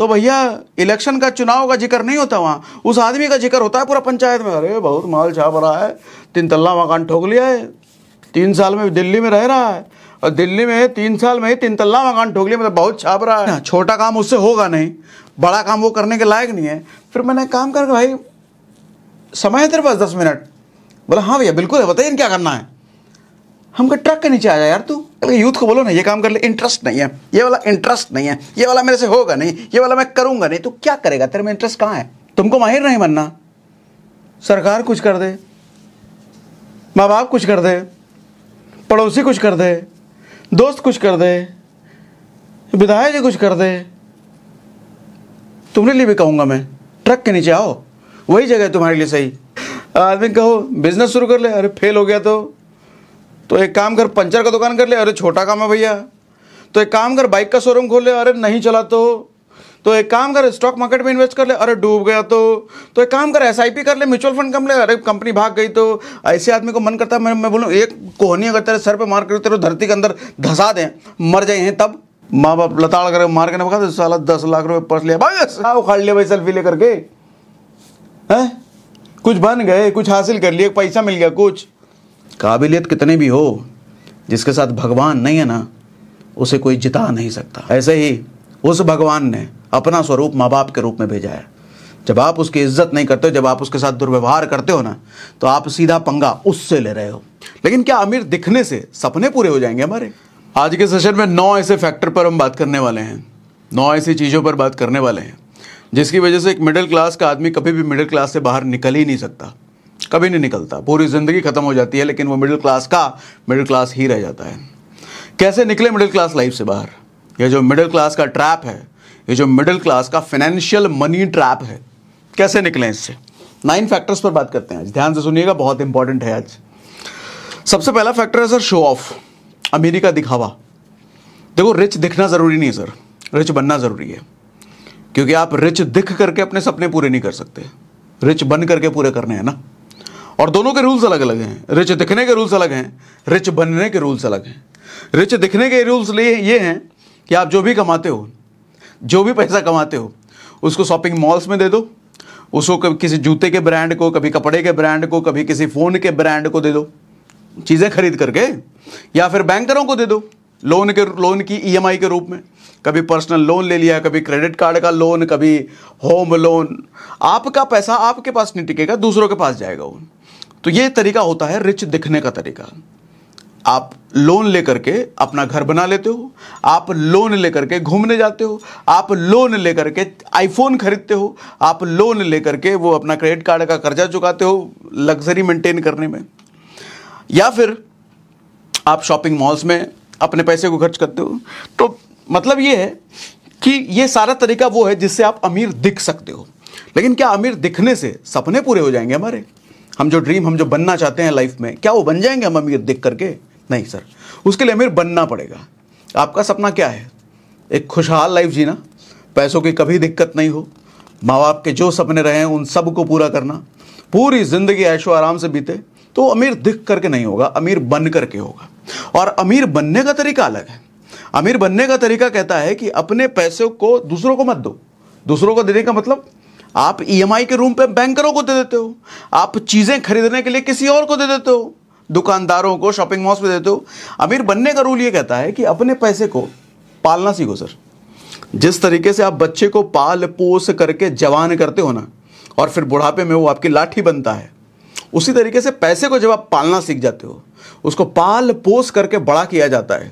तो भैया इलेक्शन का, चुनाव का जिक्र नहीं होता वहाँ, उस आदमी का जिक्र होता है पूरा पंचायत में। अरे बहुत माल छाप रहा है, 3 तल्ला मकान ठोक लिया है, 3 साल में दिल्ली में रह रहा है, और दिल्ली में 3 साल में ही 3 तल्ला मकान ठोक लिया, मतलब बहुत छाप रहा है। छोटा काम उससे होगा नहीं, बड़ा काम वो करने के लायक नहीं है। फिर मैंने काम करके, भाई समय है तेरे पास 10 मिनट? बोला हाँ भैया बिल्कुल है, बताइए क्या करना है। हम कहा ट्रक के नीचे आ जा यार तू, यूथ को बोलो ना ये काम कर ले, इंटरेस्ट नहीं है, ये वाला इंटरेस्ट नहीं है, ये वाला मेरे से होगा नहीं, ये वाला मैं करूंगा नहीं। तो क्या करेगा, तेरे में इंटरेस्ट कहाँ है? तुमको माहिर नहीं बनना, सरकार कुछ कर दे, माँ बाप कुछ कर दे, पड़ोसी कुछ कर दे, दोस्त कुछ कर दे, विधायक जी कुछ कर दे, तुम्हारे लिए भी कहूंगा मैं ट्रक के नीचे आओ, वही जगह है तुम्हारे लिए सही। आदमी कहो बिजनेस शुरू कर ले, अरे फेल हो गया तो एक काम कर पंचर का दुकान कर ले, अरे छोटा काम है भैया। तो एक काम कर बाइक का शोरूम खोल ले, अरे नहीं चला तो एक काम कर स्टॉक मार्केट में इन्वेस्ट कर ले, अरे डूब गया तो एक काम कर SIP कर ले, म्यूचुअल फंड कर ले, अरे कंपनी भाग गई। तो ऐसे आदमी को मन करता है मैं बोलूँ एक कोहनी अगर तेरे सर पे मार कर तेरे धरती के अंदर धंसा दें, मर जाए हैं, तब माँ बाप लताड़ कर मार के भगा दे, साला 10 लाख रुपए पर्स लिया भाई, उखाड़ लिया भाई सेल्फी लेकर के, है कुछ बन गए, कुछ हासिल कर लिए, पैसा मिल गया कुछ। काबिलियत कितने भी हो, जिसके साथ भगवान नहीं है ना, उसे कोई जिता नहीं सकता। ऐसे ही उस भगवान ने अपना स्वरूप माँ बाप के रूप में भेजा है। जब आप उसकी इज्जत नहीं करते हो, जब आप उसके साथ दुर्व्यवहार करते हो ना, तो आप सीधा पंगा उससे ले रहे हो। लेकिन क्या अमीर दिखने से सपने पूरे हो जाएंगे हमारे? आज के सेशन में 9 ऐसे फैक्टर पर हम बात करने वाले हैं, 9 ऐसी चीज़ों पर बात करने वाले हैं जिसकी वजह से एक मिडिल क्लास का आदमी कभी भी मिडिल क्लास से बाहर निकल ही नहीं सकता, कभी नहीं निकलता, पूरी ज़िंदगी ख़त्म हो जाती है, लेकिन वो मिडिल क्लास ही रह जाता है। कैसे निकले मिडिल क्लास लाइफ से बाहर? ये जो मिडिल क्लास का ट्रैप है, ये जो मिडिल क्लास का फाइनेंशियल मनी ट्रैप है, कैसे निकलें इससे? 9 फैक्टर्स पर बात करते हैं आज, ध्यान से सुनिएगा, बहुत इंपॉर्टेंट है आज। सबसे पहला फैक्टर है सर शो ऑफ, अमीरी का दिखावा। देखो रिच दिखना ज़रूरी नहीं है सर, रिच बनना ज़रूरी है, क्योंकि आप रिच दिख करके अपने सपने पूरे नहीं कर सकते, रिच बन करके पूरे करने हैं ना। और दोनों के रूल्स अलग अलग हैं, रिच दिखने के रूल्स अलग हैं, रिच बनने के रूल्स अलग हैं। रिच दिखने के रूल्स ये हैं कि आप जो भी कमाते हो, जो भी पैसा कमाते हो, उसको शॉपिंग मॉल्स में दे दो, उसको कभी किसी जूते के ब्रांड को, कभी कपड़े के ब्रांड को, कभी किसी फ़ोन के ब्रांड को दे दो, चीज़ें खरीद करके, या फिर बैंकरों को दे दो लोन की EMI के रूप में। कभी पर्सनल लोन ले लिया, कभी क्रेडिट कार्ड का लोन, कभी होम लोन। आपका पैसा आपके पास नहीं टिकेगा, दूसरों के पास जाएगा वो। तो ये तरीका होता है रिच दिखने का तरीका। आप लोन लेकर के अपना घर बना लेते हो, आप लोन लेकर के घूमने जाते हो, आप लोन लेकर के आईफोन खरीदते हो, आप लोन लेकर के वो अपना क्रेडिट कार्ड का कर्जा चुकाते हो लग्जरी मेंटेन करने में, या फिर आप शॉपिंग मॉल्स में अपने पैसे को खर्च करते हो। तो मतलब ये है कि ये सारा तरीका वो है जिससे आप अमीर दिख सकते हो। लेकिन क्या अमीर दिखने से सपने पूरे हो जाएंगे हमारे? हम जो बनना चाहते हैं लाइफ में, क्या वो बन जाएंगे हम अमीर दिख करके? नहीं सर, उसके लिए अमीर बनना पड़ेगा। आपका सपना क्या है? एक खुशहाल लाइफ जीना, पैसों की कभी दिक्कत नहीं हो, माँ बाप के जो सपने रहे हैं उन सब को पूरा करना, पूरी ज़िंदगी ऐशो आराम से बीते। तो अमीर दिख करके नहीं होगा, अमीर बन करके होगा। और अमीर बनने का तरीका अलग है। अमीर बनने का तरीका कहता है कि अपने पैसों को दूसरों को मत दो। दूसरों को देने का मतलब आप EMI के रूम पे बैंकरों को दे देते हो, आप चीज़ें खरीदने के लिए किसी और को दे देते हो, दुकानदारों को, शॉपिंग मॉल्स पे देते हो। अमीर बनने का रूल ये कहता है कि अपने पैसे को पालना सीखो सर। जिस तरीके से आप बच्चे को पाल पोस करके जवान करते हो ना, और फिर बुढ़ापे में वो आपकी लाठी बनता है, उसी तरीके से पैसे को जब आप पालना सीख जाते हो, उसको पाल पोस करके बड़ा किया जाता है,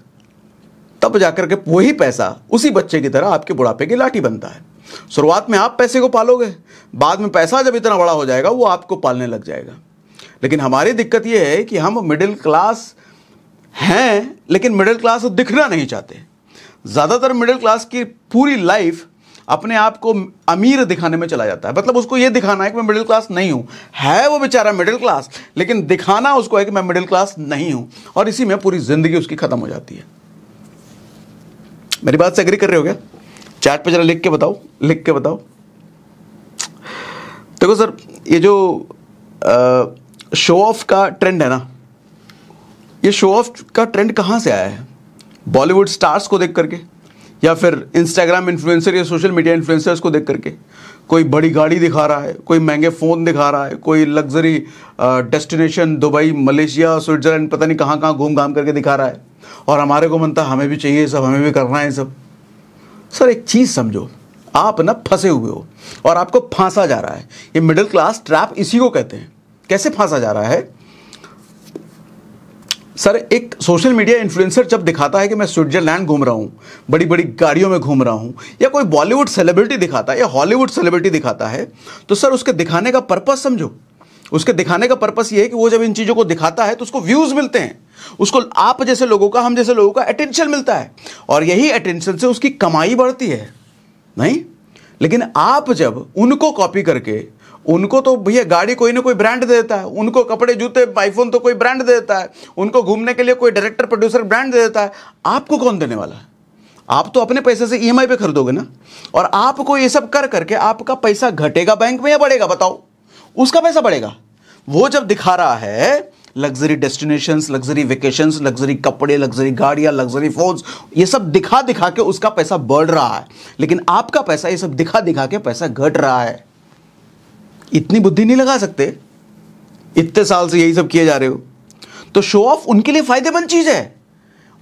तब जाकर के वही पैसा उसी बच्चे की तरह आपके बुढ़ापे की लाठी बनता है। शुरुआत में आप पैसे को पालोगे, बाद में पैसा जब इतना बड़ा हो जाएगा वो आपको पालने लग जाएगा। लेकिन हमारी दिक्कत यह है कि हम मिडिल क्लास हैं, लेकिन मिडिल क्लास दिखना नहीं चाहते। ज़्यादातर मिडिल क्लास की पूरी लाइफ अपने आप को अमीर दिखाने में चला जाता है। मतलब उसको ये दिखाना है कि मैं मिडिल क्लास नहीं हूँ, है वो बेचारा मिडिल क्लास, लेकिन दिखाना उसको है कि मैं मिडिल क्लास नहीं हूँ, और इसी में पूरी ज़िंदगी उसकी ख़त्म हो जाती है। मेरी बात से एग्री कर रहे हो क्या? चैट पे जरा लिख के बताओ, लिख के बताओ। देखो सर, ये जो शो ऑफ का ट्रेंड है ना, ये शो ऑफ का ट्रेंड कहाँ से आया है? बॉलीवुड स्टार्स को देख करके, या फिर इंस्टाग्राम इन्फ्लुएंसर या सोशल मीडिया इन्फ्लुएंसर्स को देख करके कोई बड़ी गाड़ी दिखा रहा है, कोई महंगे फ़ोन दिखा रहा है, कोई luxury destination Dubai, Malaysia, Switzerland, पता नहीं कहाँ कहाँ घूम घाम करके दिखा रहा है, और हमारे को मनता हमें भी चाहिए सब, हमें भी करना है सब। सर एक चीज़ समझो, आप ना फंसे हुए हो और आपको फांसा जा रहा है। ये मिडिल क्लास ट्रैप इसी को कहते हैं। कैसे फांसा जा रहा है सर? एक सोशल मीडिया इन्फ्लुएंसर जब दिखाता है कि मैं स्विट्जरलैंड घूम रहा हूँ, बड़ी बड़ी गाड़ियों में घूम रहा हूँ, या कोई बॉलीवुड सेलिब्रिटी दिखाता है या हॉलीवुड सेलिब्रिटी दिखाता है, तो सर उसके दिखाने का पर्पस समझो। उसके दिखाने का पर्पस ये है कि वो जब इन चीज़ों को दिखाता है तो उसको व्यूज़ मिलते हैं, उसको आप जैसे लोगों का, हम जैसे लोगों का अटेंशन मिलता है, और यही अटेंशन से उसकी कमाई बढ़ती है। नहीं, लेकिन आप जब उनको कॉपी करके, उनको तो भैया गाड़ी कोई ना कोई ब्रांड दे देता है, उनको कपड़े जूते आईफोन तो कोई ब्रांड दे देता है, उनको घूमने के लिए कोई डायरेक्टर प्रोड्यूसर ब्रांड दे देता है, आपको कौन देने वाला है? आप तो अपने पैसे से ईएमआई पे खरीदोगे ना। और आपको ये सब कर करके आपका पैसा घटेगा बैंक में या बढ़ेगा? बताओ। उसका पैसा बढ़ेगा। वो जब दिखा रहा है luxury destinations, luxury vacations, luxury कपड़े, लग्जरी गाड़ियां, लग्जरी फोन्स, ये सब दिखा दिखा के उसका पैसा बढ़ रहा है, लेकिन आपका पैसा ये सब दिखा दिखा के पैसा घट रहा है। इतनी बुद्धि नहीं लगा सकते? इतने साल से यही सब किए जा रहे हो, तो शो ऑफ उनके लिए फायदेमंद चीज है,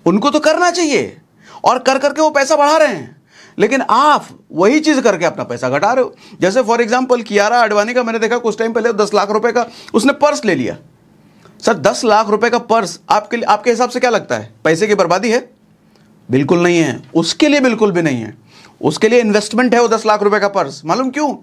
उनको तो करना चाहिए, और कर करके वो पैसा बढ़ा रहे हैं। लेकिन आप वही चीज करके अपना पैसा घटा रहे हो। जैसे फॉर एग्जांपल कियारा आडवाणी का मैंने देखा कुछ टाइम पहले 10 लाख रुपए का उसने पर्स ले लिया। सर 10 लाख रुपए का पर्स आपके हिसाब से क्या लगता है? पैसे की बर्बादी है? बिल्कुल नहीं है, उसके लिए बिल्कुल भी नहीं है। उसके लिए इन्वेस्टमेंट है वो 10 लाख रुपए का पर्स। मालूम क्यों?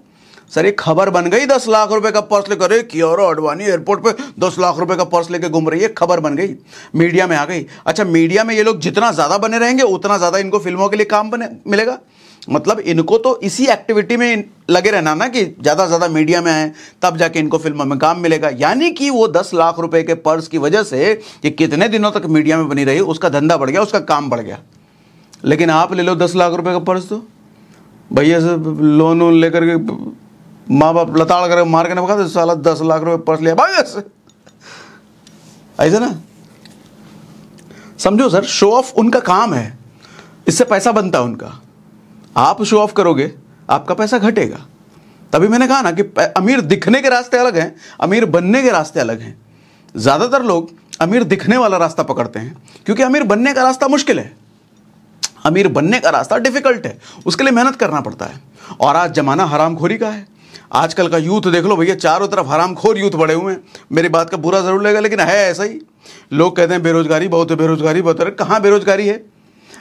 सर एक खबर बन गई 10 लाख रुपए का पर्स लेकर कियारा आडवाणी एयरपोर्ट पे 10 लाख रुपए का पर्स लेकर घूम रही है, खबर बन गई, मीडिया में आ गई। अच्छा, मीडिया में ये लोग जितना ज्यादा बने रहेंगे उतना ज्यादा इनको फिल्मों के लिए काम मिलेगा। मतलब इनको तो इसी एक्टिविटी में लगे रहना ना कि ज्यादा से ज्यादा मीडिया में आए, तब जाके इनको फिल्मों में काम मिलेगा। यानी कि वो 10 लाख रुपए के पर्स की वजह से कि कितने दिनों तक मीडिया में बनी रही, उसका धंधा बढ़ गया, उसका काम बढ़ गया। लेकिन आप ले लो 10 लाख रुपए का पर्स, तो भैया से लोन वोन लेकर के माँ बाप लताड़ कर मार के ना बता, साला 10 लाख रुपए पर्स लिया भाई, ऐसे ना समझो। सर शो ऑफ उनका काम है, इससे पैसा बनता है उनका। आप शो ऑफ करोगे आपका पैसा घटेगा। तभी मैंने कहा ना कि अमीर दिखने के रास्ते अलग हैं, अमीर बनने के रास्ते अलग हैं। ज्यादातर लोग अमीर दिखने वाला रास्ता पकड़ते हैं क्योंकि अमीर बनने का रास्ता मुश्किल है, अमीर बनने का रास्ता डिफिकल्ट है, उसके लिए मेहनत करना पड़ता है। और आज जमाना हरामखोरी का है। आजकल का यूथ देख लो भैया, चारों तरफ हरामखोर यूथ बड़े हुए हैं। मेरी बात का बुरा जरूर लगेगा, लेकिन है ऐसा ही। लोग कहते हैं बेरोजगारी बहुत है, बेरोजगारी बहुत है। कहाँ बेरोजगारी है?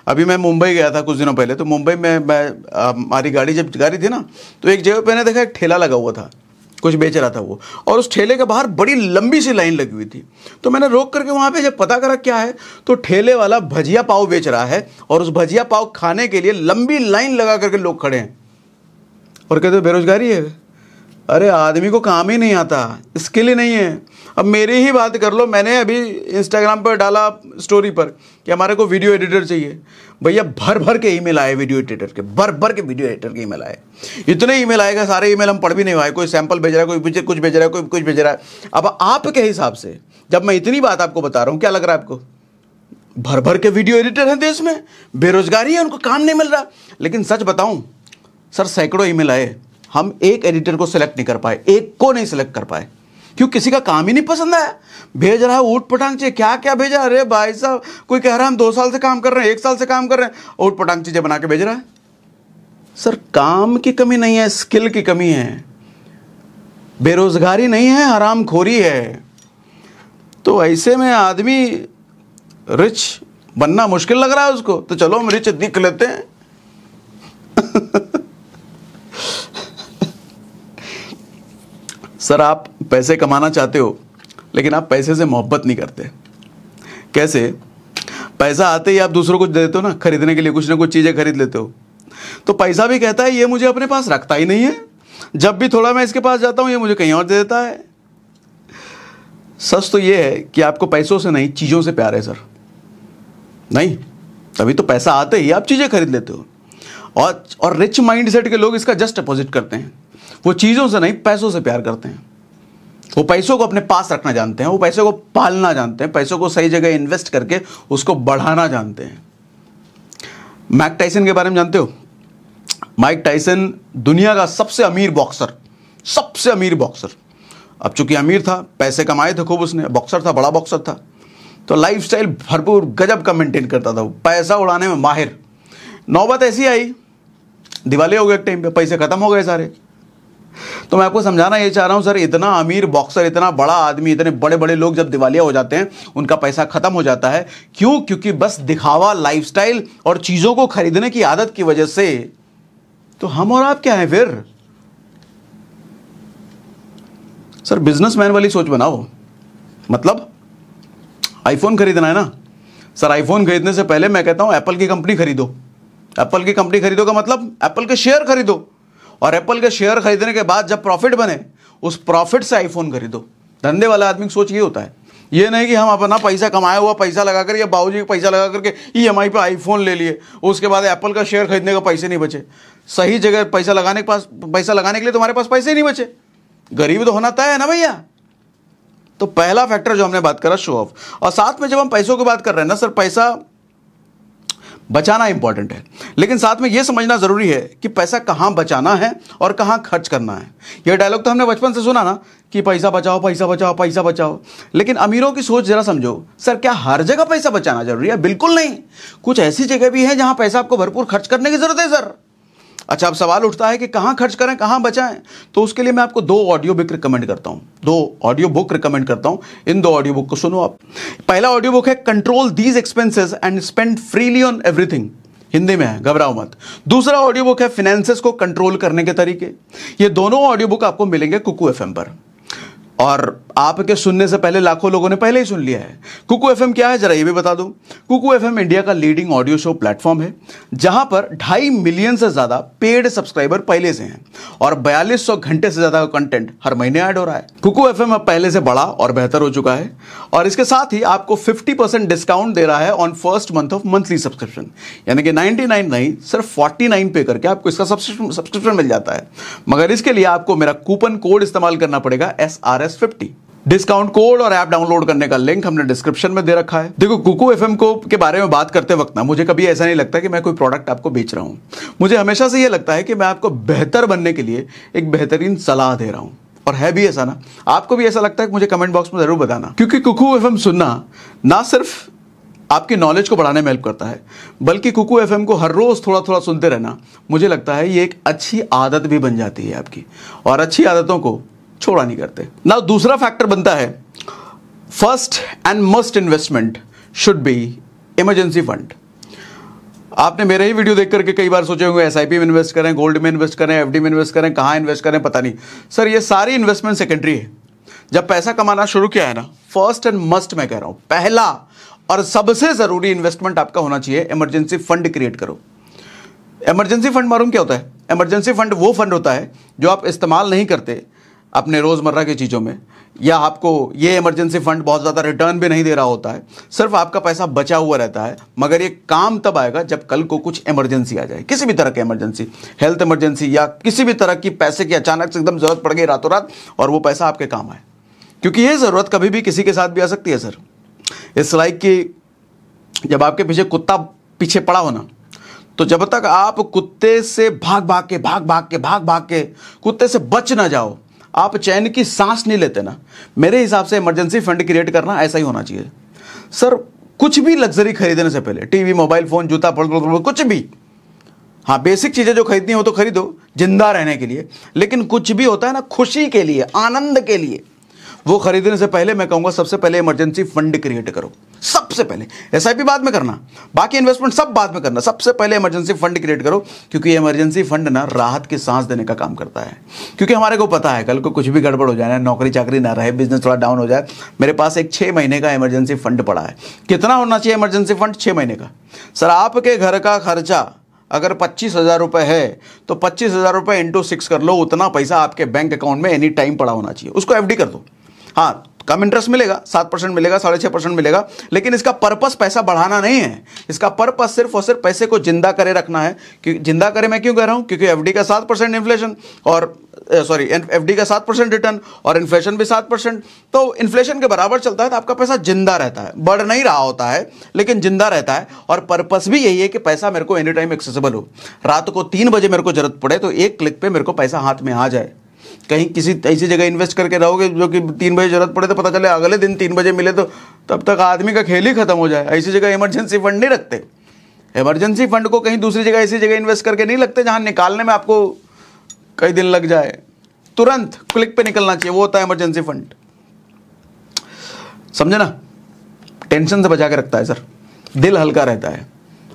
अभी मैं मुंबई गया था कुछ दिनों पहले, तो मुंबई में हमारी गाड़ी जब जा रही थी ना, तो एक जगह पे मैंने देखा एक ठेला लगा हुआ था, कुछ बेच रहा था वो, और उस ठेले के बाहर बड़ी लंबी सी लाइन लगी हुई थी। तो मैंने रोक करके वहाँ पे जब पता करा क्या है, तो ठेले वाला भजिया पाव बेच रहा है, और उस भजिया पाव खाने के लिए लंबी लाइन लगा करके लोग खड़े हैं, और कहते बेरोजगारी है। अरे आदमी को काम ही नहीं आता, स्किल ही नहीं है। अब मेरी ही बात कर लो, मैंने अभी इंस्टाग्राम पर डाला स्टोरी पर कि हमारे को वीडियो एडिटर चाहिए। भैया भर भर के ईमेल आए वीडियो एडिटर के, भर भर के वीडियो एडिटर के ईमेल आए। इतने ईमेल आएगा, सारे ईमेल हम पढ़ भी नहीं पाए। कोई सैंपल भेज रहा है, कोई कुछ भेज रहा है, कोई कुछ भेज रहा है। अब आपके हिसाब से जब मैं इतनी बात आपको बता रहा हूँ, क्या लग रहा है आपको? भर भर के वीडियो एडिटर हैं देश में, बेरोजगारी है, उनको काम नहीं मिल रहा। लेकिन सच बताऊं सर, सैकड़ों ईमेल आए, हम एक एडिटर को सिलेक्ट नहीं कर पाए, एक को नहीं सिलेक्ट कर पाए, क्यों? किसी का काम ही नहीं पसंद आया। भेज रहा है ऊट पटांग चीज़, क्या क्या भेजा। अरे भाई साहब, कोई कह रहा है हम 2 साल से काम कर रहे हैं, 1 साल से काम कर रहे हैं, ऊट पटांग चीजें बना के भेज रहा है। सर काम की कमी नहीं है, स्किल की कमी है, बेरोजगारी नहीं है, हरामखोरी है। तो ऐसे में आदमी रिच बनना मुश्किल लग रहा है उसको, तो चलो हम रिच दिख लेते हैं। सर आप पैसे कमाना चाहते हो, लेकिन आप पैसे से मोहब्बत नहीं करते। कैसे? पैसा आते ही आप दूसरों को दे देते हो ना, खरीदने के लिए कुछ ना कुछ चीजें खरीद लेते हो। तो पैसा भी कहता है ये मुझे अपने पास रखता ही नहीं है, जब भी थोड़ा मैं इसके पास जाता हूं ये मुझे कहीं और दे देता है। सच तो ये है कि आपको पैसों से नहीं, चीजों से प्यार है सर। नहीं, तभी तो पैसा आते ही आप चीजें खरीद लेते हो। और रिच माइंडसेट के लोग इसका जस्ट अपोजिट करते हैं। वो चीजों से नहीं, पैसों से प्यार करते हैं। वो पैसों को अपने पास रखना जानते हैं, वो पैसों को पालना जानते हैं, पैसों को सही जगह इन्वेस्ट करके उसको बढ़ाना जानते हैं। माइक टाइसन के बारे में जानते हो? माइक टाइसन दुनिया का सबसे अमीर बॉक्सर, सबसे अमीर बॉक्सर। अब चूंकि अमीर था, पैसे कमाए थे खूब उसने, बॉक्सर था, बड़ा बॉक्सर था, तो लाइफस्टाइल भरपूर गजब का मेंटेन करता था, पैसा उड़ाने में माहिर। नौबत ऐसी आई, दिवाली हो गए एक टाइम पे, पैसे खत्म हो गए सारे। तो मैं आपको समझाना ये चाह रहा हूं सर, इतना अमीर बॉक्सर, इतना बड़ा आदमी, इतने बड़े बड़े लोग जब दिवालिया हो जाते हैं, उनका पैसा खत्म हो जाता है। क्यों? क्योंकि बस दिखावा, लाइफस्टाइल और चीजों को खरीदने की आदत की वजह से। तो हम और आप क्या हैं फिर? सर बिजनेसमैन वाली सोच बनाओ। मतलब आईफोन खरीदना है ना सर, आईफोन खरीदने से पहले मैं कहता हूं एप्पल की कंपनी खरीदो। एप्पल की कंपनी खरीदो का मतलब एप्पल के शेयर खरीदो, और एप्पल के शेयर खरीदने के बाद जब प्रॉफिट बने, उस प्रॉफिट से आईफोन खरीदो। धंधे वाला आदमी की सोच ये होता है। ये नहीं कि हम अपना पैसा कमाया हुआ पैसा लगाकर या बाबूजी का पैसा लगा करके ईएमआई पे आईफोन ले लिए, उसके बाद एप्पल का शेयर खरीदने का पैसे नहीं बचे। सही जगह पैसा लगाने के लिए तुम्हारे पास पैसे ही नहीं बचे। गरीब तो होना तय है ना भैया। तो पहला फैक्टर जो हमने बात करा, शो ऑफ। और साथ में जब हम पैसों की बात कर रहे हैं ना सर, पैसा बचाना इंपॉर्टेंट है, लेकिन साथ में यह समझना जरूरी है कि पैसा कहां बचाना है और कहां खर्च करना है। यह डायलॉग तो हमने बचपन से सुना ना कि पैसा बचाओ, पैसा बचाओ, पैसा बचाओ। लेकिन अमीरों की सोच जरा समझो सर, क्या हर जगह पैसा बचाना जरूरी है? बिल्कुल नहीं। कुछ ऐसी जगह भी है जहां पैसा आपको भरपूर खर्च करने की जरूरत है सर। अच्छा, अब सवाल उठता है कि कहां खर्च करें, कहां बचाएं? तो उसके लिए मैं आपको 2 ऑडियो बुक रिकमेंड करता हूं, 2 ऑडियो बुक रिकमेंड करता हूं। इन 2 ऑडियो बुक को सुनो आप। पहला ऑडियो बुक है control these expenses and spend freely on everything, Hindi में है, घबराओ मत। दूसरा ऑडियो बुक है फाइनेंसेस को कंट्रोल करने के तरीके। ये दोनों ऑडियो बुक आपको मिलेंगे कुकू एफएम पर, और आपके सुनने से पहले लाखों लोगों ने पहले ही सुन लिया है। कुकू एफएम क्या है जरा ये भी बता दूं। कुकू एफएम इंडिया का लीडिंग ऑडियो शो प्लेटफॉर्म है, जहां पर 2.5 मिलियन से ज्यादा पेड सब्सक्राइबर पहले से हैं, और 4200 घंटे से ज्यादा कंटेंट हर महीने ऐड हो रहा है। कुकू एफएम अब पहले से बड़ा और बेहतर हो चुका है, और इसके साथ ही आपको 50% डिस्काउंट दे रहा है on first month of monthly subscription. यानी कि 99 नहीं, सिर्फ 49 पे करके आपको इसका सब्सक्रिप्शन मिल जाता है। मगर इसके लिए आपको मेरा कूपन कोड इस्तेमाल करना पड़ेगा, SRS50। डिस्काउंट कोड और ऐप डाउनलोड करने का लिंक हमने डिस्क्रिप्शन में दे रखा है। देखो, कुकू एफएम को के बारे में बात करते वक्त ना मुझे कभी ऐसा नहीं लगता कि मैं कोई प्रोडक्ट आपको बेच रहा हूं। मुझे हमेशा से यह लगता है कि मैं आपको बेहतर बनने के लिए एक बेहतरीन सलाह दे रहा हूं। और है भी ऐसा ना? आपको भी ऐसा लगता है? मुझे कमेंट बॉक्स में जरूर बताना। क्योंकि कुकू एफएम सुनना ना सिर्फ आपकी नॉलेज को बढ़ाने में हेल्प करता है, बल्कि कुकू एफएम को हर रोज थोड़ा थोड़ा सुनते रहना, मुझे लगता है ये एक अच्छी आदत भी बन जाती है आपकी, और अच्छी आदतों को छोड़ा नहीं करते ना। दूसरा फैक्टर बनता है, first and must investment should be emergency fund. आपने मेरे ही वीडियो देख करके कई बार सोचे होंगे एसआईपी में इन्वेस्ट करें, गोल्ड में इन्वेस्ट करें, एफडी में इन्वेस्ट करें, कहां इन्वेस्ट करें पता नहीं। सर ये सारी इन्वेस्टमेंट सेकेंडरी है। जब पैसा कमाना शुरू किया है ना, फर्स्ट एंड मस्ट मैं कह रहा हूं, पहला और सबसे जरूरी इन्वेस्टमेंट आपका होना चाहिए, इमरजेंसी फंड क्रिएट करो। इमरजेंसी फंड मालूम क्या होता है? इमरजेंसी फंड वो फंड होता है जो आप इस्तेमाल नहीं करते अपने रोजमर्रा की चीजों में, या आपको ये इमरजेंसी फंड बहुत ज्यादा रिटर्न भी नहीं दे रहा होता है, सिर्फ आपका पैसा बचा हुआ रहता है। मगर ये काम तब आएगा जब कल को कुछ इमरजेंसी आ जाए, किसी भी तरह की इमरजेंसी, हेल्थ इमरजेंसी या किसी भी तरह की पैसे की अचानक से एकदम जरूरत पड़ गई रातों रात, और वो पैसा आपके काम आए। क्योंकि ये जरूरत कभी भी किसी के साथ भी आ सकती है सर। इट्स लाइक कि जब आपके पीछे कुत्ता पीछे पड़ा हो ना, तो जब तक आप कुत्ते से भाग भाग के कुत्ते से बच ना जाओ, आप चैन की सांस नहीं लेते ना। मेरे हिसाब से इमरजेंसी फंड क्रिएट करना ऐसा ही होना चाहिए सर। कुछ भी लग्जरी खरीदने से पहले, टीवी, मोबाइल फोन, जूता, कुछ भी, हाँ बेसिक चीजें जो खरीदनी हो तो खरीदो जिंदा रहने के लिए, लेकिन कुछ भी होता है ना खुशी के लिए, आनंद के लिए, वो खरीदने से पहले मैं कहूंगा सबसे पहले इमरजेंसी फंड क्रिएट करो। सबसे पहले एसआईपी बाद में करना, बाकी इन्वेस्टमेंट सब बाद में करना, सबसे पहले इमरजेंसी फंड क्रिएट करो। क्योंकि इमरजेंसी फंड ना राहत की सांस देने का काम करता है। क्योंकि हमारे को पता है कल को कुछ भी गड़बड़ हो जाए, नौकरी चाकरी ना रहे, बिजनेस थोड़ा डाउन हो जाए, मेरे पास एक 6 महीने का इमरजेंसी फंड पड़ा है। कितना होना चाहिए इमरजेंसी फंड? 6 महीने का। सर आपके घर का खर्चा अगर 25,000 रुपए है तो 25,000 रुपए इंटू 6 कर लो, उतना पैसा आपके बैंक अकाउंट में एनी टाइम पड़ा होना चाहिए। उसको एफडी कर दो। हाँ कम इंटरेस्ट मिलेगा, 7% मिलेगा, 6.5% मिलेगा, लेकिन इसका पर्पस पैसा बढ़ाना नहीं है। इसका पर्पस सिर्फ और सिर्फ पैसे को जिंदा करे रखना है। जिंदा करे मैं क्यों कह रहा हूं? क्योंकि एफडी का 7% इन्फ्लेशन और सॉरी एफडी का 7% रिटर्न और इन्फ्लेशन भी 7%, तो इन्फ्लेशन के बराबर चलता है तो आपका पैसा जिंदा रहता है, बढ़ नहीं रहा होता है लेकिन जिंदा रहता है। और पर्पस भी यही है कि पैसा मेरे को एनी टाइम एक्सेसिबल हो। रात को 3 बजे मेरे को जरूरत पड़े तो एक क्लिक पे मेरे को पैसा हाथ में आ जाए। कहीं किसी ऐसी जगह इन्वेस्ट करके रहोगे जो कि 3 बजे जरूरत पड़े तो पता चले अगले दिन 3 बजे मिले, तो तब तक आदमी का खेल ही खत्म हो जाए। ऐसी जगह इमरजेंसी फंड नहीं रखते। इमरजेंसी फंड को कहीं दूसरी जगह ऐसी जगह इन्वेस्ट करके नहीं लगते जहां निकालने में आपको कई दिन लग जाए, तुरंत क्लिक पे निकलना चाहिए, वो होता है इमरजेंसी फंड। समझे ना? टेंशन से बचा के रखता है सर, दिल हल्का रहता है,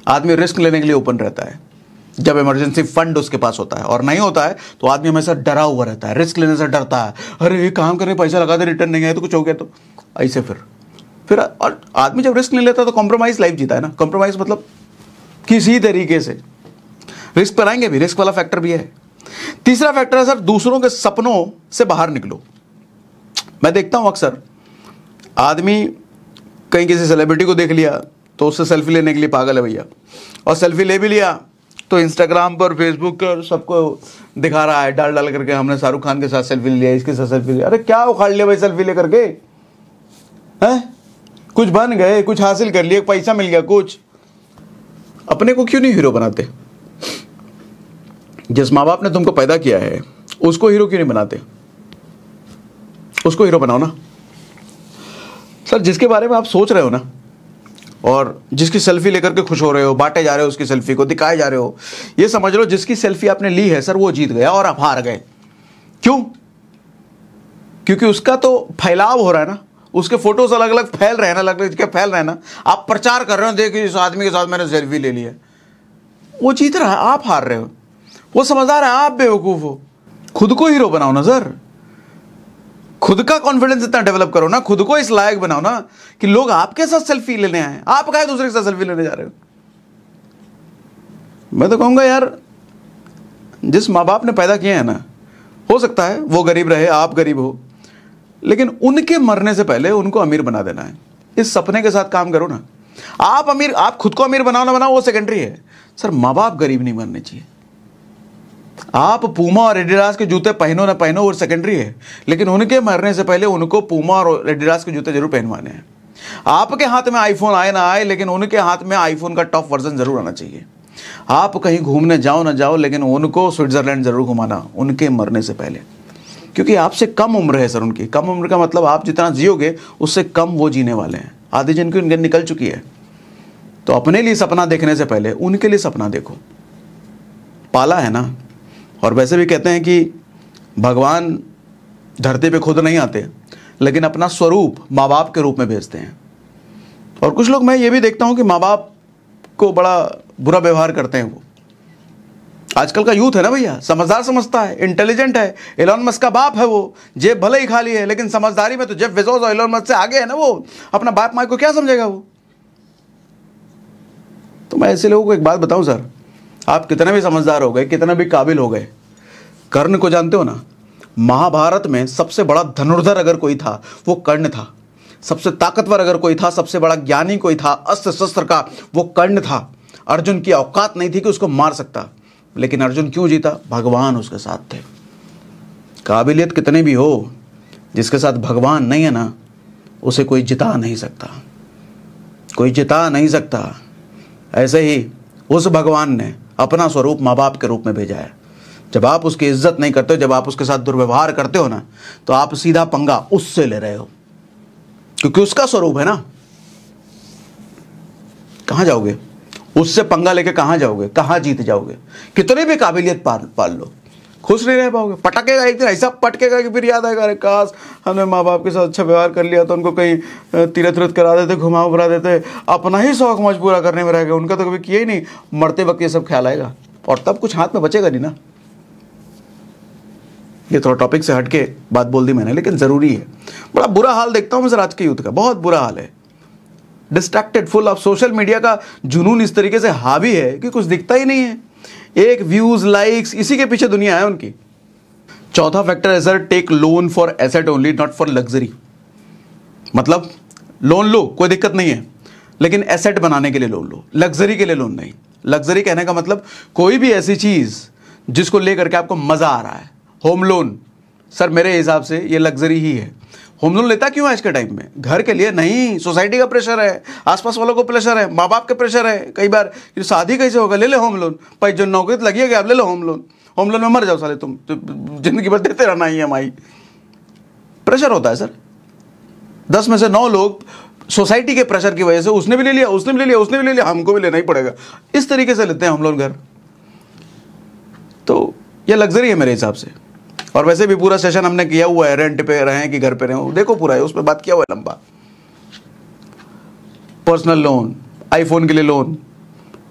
आदमी रिस्क लेने के लिए ओपन रहता है जब इमरजेंसी फंड उसके पास होता है। और नहीं होता है तो आदमी हमेशा डरा हुआ रहता है, रिस्क लेने से डरता है। अरे ये काम करने पैसा लगा दे, रिटर्न नहीं आया तो कुछ हो गया तो ऐसे फिर और आदमी जब रिस्क नहीं लेता तो कॉम्प्रोमाइज लाइफ जीता है ना। कॉम्प्रोमाइज मतलब किसी तरीके से रिस्क पर आएंगे भी, रिस्क वाला फैक्टर भी है। तीसरा फैक्टर है सर, दूसरों के सपनों से बाहर निकलो। मैं देखता हूं अक्सर आदमी कहीं किसी सेलिब्रिटी को देख लिया तो उससे सेल्फी लेने के लिए पागल है भैया, और सेल्फी ले भी लिया तो इंस्टाग्राम पर, फेसबुक पर सबको दिखा रहा है डाल डाल करके, हमने शाहरुख खान के साथ सेल्फी लिया, इसके साथ सेल्फी लिया। अरे क्या उखाड़ लिया भाई सेल्फी ले करके? हैं? कुछ बन गए, कुछ हासिल कर लिए, पैसा मिल गया कुछ। अपने को क्यों नहीं हीरो बनाते? जिस माँ बाप ने तुमको पैदा किया है उसको हीरो क्यों नहीं बनाते? उसको हीरो बनाओ ना सर। जिसके बारे में आप सोच रहे हो ना और जिसकी सेल्फी लेकर के खुश हो रहे हो, बांटे जा रहे हो उसकी सेल्फी को, दिखाए जा रहे हो, ये समझ लो जिसकी सेल्फी आपने ली है सर वो जीत गया और आप हार गए। क्यों? क्योंकि उसका तो फैलाव हो रहा है ना, उसके फोटोज अलग अलग फैल रहे हैं ना, अलग अलग फैल रहे हैं ना। आप प्रचार कर रहे हो, देखिए इस आदमी के साथ मैंने सेल्फी ले ली है, वो जीत रहा है, आप हार रहे हो। वो समझदार है, आप बेवकूफ हो। खुद को हीरो बनाओ ना सर, खुद का कॉन्फिडेंस इतना डेवलप करो ना, खुद को इस लायक बनाओ ना कि लोग आपके साथ सेल्फी लेने आए। आप काहे दूसरे के साथ सेल्फी लेने जा रहे हो? मैं तो कहूंगा यार, जिस माँ बाप ने पैदा किए हैं ना, हो सकता है वो गरीब रहे, आप गरीब हो, लेकिन उनके मरने से पहले उनको अमीर बना देना है। इस सपने के साथ काम करो ना। आप अमीर, आप खुद को अमीर बनाओ ना बनाओ वो सेकेंडरी है सर। माँ बाप गरीब नहीं मरने चाहिए। आप पूमा और एडिडास के जूते पहनो ना पहनो वो सेकेंडरी है, लेकिन उनके मरने से पहले उनको पूमा और एडिडास के जूते जरूर पहनवाने हैं। आपके हाथ में आईफोन आए ना आए, लेकिन उनके हाथ में आईफोन का टॉप वर्जन जरूर आना चाहिए। आप कहीं घूमने जाओ ना जाओ, लेकिन उनको स्विट्जरलैंड जरूर घुमाना उनके मरने से पहले, क्योंकि आपसे कम उम्र है सर उनकी। कम उम्र का मतलब आप जितना जियोगे उससे कम वो जीने वाले हैं। आधी जिनकी उनकी निकल चुकी है। तो अपने लिए सपना देखने से पहले उनके लिए सपना देखो। पाला है ना। और वैसे भी कहते हैं कि भगवान धरती पे खुद नहीं आते, लेकिन अपना स्वरूप माँ बाप के रूप में भेजते हैं। और कुछ लोग, मैं ये भी देखता हूँ कि माँ बाप को बड़ा बुरा व्यवहार करते हैं। वो आजकल का यूथ है ना भैया, समझदार समझता है, इंटेलिजेंट है। एलोन मस्क का बाप है वो, जेब भले ही खाली है लेकिन समझदारी में तो जेफ बेजोस और एलोन मस्क से आगे है ना वो। अपना बाप माँ को क्या समझेगा वो? तो मैं ऐसे लोगों को एक बात बताऊं सर, आप कितने भी समझदार हो गए, कितने भी काबिल हो गए, कर्ण को जानते हो ना? महाभारत में सबसे बड़ा धनुर्धर अगर कोई था वो कर्ण था। सबसे ताकतवर अगर कोई था, सबसे बड़ा ज्ञानी कोई था अस्त्र शस्त्र का, वो कर्ण था। अर्जुन की औकात नहीं थी कि उसको मार सकता, लेकिन अर्जुन क्यों जीता? भगवान उसके साथ थे। काबिलियत कितनी भी हो, जिसके साथ भगवान नहीं है ना, उसे कोई जिता नहीं सकता, कोई जिता नहीं सकता। ऐसे ही उस भगवान ने अपना स्वरूप माँ बाप के रूप में भेजा है। जब आप उसकी इज्जत नहीं करते हो, जब आप उसके साथ दुर्व्यवहार करते हो ना, तो आप सीधा पंगा उससे ले रहे हो, क्योंकि उसका स्वरूप है ना। कहां जाओगे? उससे पंगा लेके कहां जाओगे? कहां जीत जाओगे? कितने भी काबिलियत पाल लो, खुश नहीं रह पाओगे। पटकेगा एक दिन, ऐसा पटकेगा कि फिर याद आएगा, अरे काश हमने माँ बाप के साथ अच्छा व्यवहार कर लिया तो उनको कहीं तीर्थ करा देते, घुमा फिरा देते। अपना ही शौक मौज पूरा करने में रह गए, उनका तो कभी किया ही नहीं। मरते वक्त ये सब ख्याल आएगा और तब कुछ हाथ में बचेगा नहीं ना। ये थोड़ा टॉपिक से हटके बात बोल दी मैंने, लेकिन जरूरी है। बड़ा बुरा हाल देखता हूं मैं सर आज के यूथ का, बहुत बुरा हाल है। Distracted, full of social media का जुनून इस तरीके से हावी है कि कुछ दिखता ही नहीं है। एक व्यूज, लाइक्स, इसी के पीछे दुनिया है उनकी। चौथा फैक्टर है sir, take loan for asset only, not for luxury. मतलब लोन लो, कोई दिक्कत नहीं है, लेकिन एसेट बनाने के लिए लोन लो, लग्जरी के लिए लोन नहीं। लग्जरी कहने का मतलब कोई भी ऐसी चीज जिसको लेकर के आपको मजा आ रहा है, होम लोन, सर मेरे हिसाब से ये लग्जरी ही है। होम लोन लेता क्यों है आज के टाइम में? घर के लिए नहीं, सोसाइटी का प्रेशर है, आसपास वालों को प्रेशर है, माँ बाप के प्रेशर है। कई बार ये शादी कैसे होगा, ले ले होम लोन, भाई जो नौकरी तो लगी है आप ले लो होम लोन, होम लोन में मर जाओ साले तुम, तो जिंदगी भर देते रहना EMI। प्रेशर होता है सर। 10 में से 9 लोग सोसाइटी के प्रेशर की वजह से उसने भी ले लिया, उसने भी ले लिया, उसने भी ले लिया, हमको भी लेना ही पड़ेगा, इस तरीके से लेते हैं हम लोग घर। तो ये लग्जरी है मेरे हिसाब से। और वैसे भी पूरा सेशन हमने किया हुआ है, रेंट पे रहें कि घर पे रहें, देखो पूरा है, उस पर बात किया हुआ है लंबा। पर्सनल लोन, आईफोन के लिए लोन,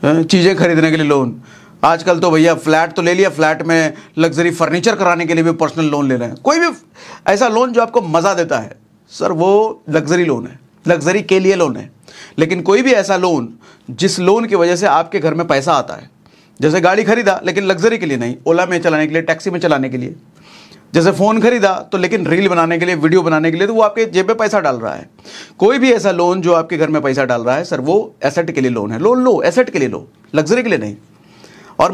चीज़ें खरीदने के लिए लोन, आजकल तो भैया फ्लैट तो ले लिया, फ्लैट में लग्जरी फर्नीचर कराने के लिए भी पर्सनल लोन ले रहे हैं। कोई भी ऐसा लोन जो आपको मज़ा देता है सर, वो लग्जरी लोन है, लग्जरी के लिए लोन है। लेकिन कोई भी ऐसा लोन जिस लोन की वजह से आपके घर में पैसा आता है, जैसे गाड़ी खरीदा लेकिन लग्जरी के लिए नहीं, ओला में चलाने के लिए, टैक्सी में चलाने के लिए, जैसे फ़ोन खरीदा तो लेकिन रील बनाने के लिए, वीडियो बनाने के लिए, तो वो आपके जेब में पैसा डाल रहा है। कोई भी ऐसा लोन जो आपके घर में पैसा डाल रहा है सर, वो एसेट के लिए लोन है। लोन लो, एसेट के लिए लो, लग्जरी के लिए नहीं। और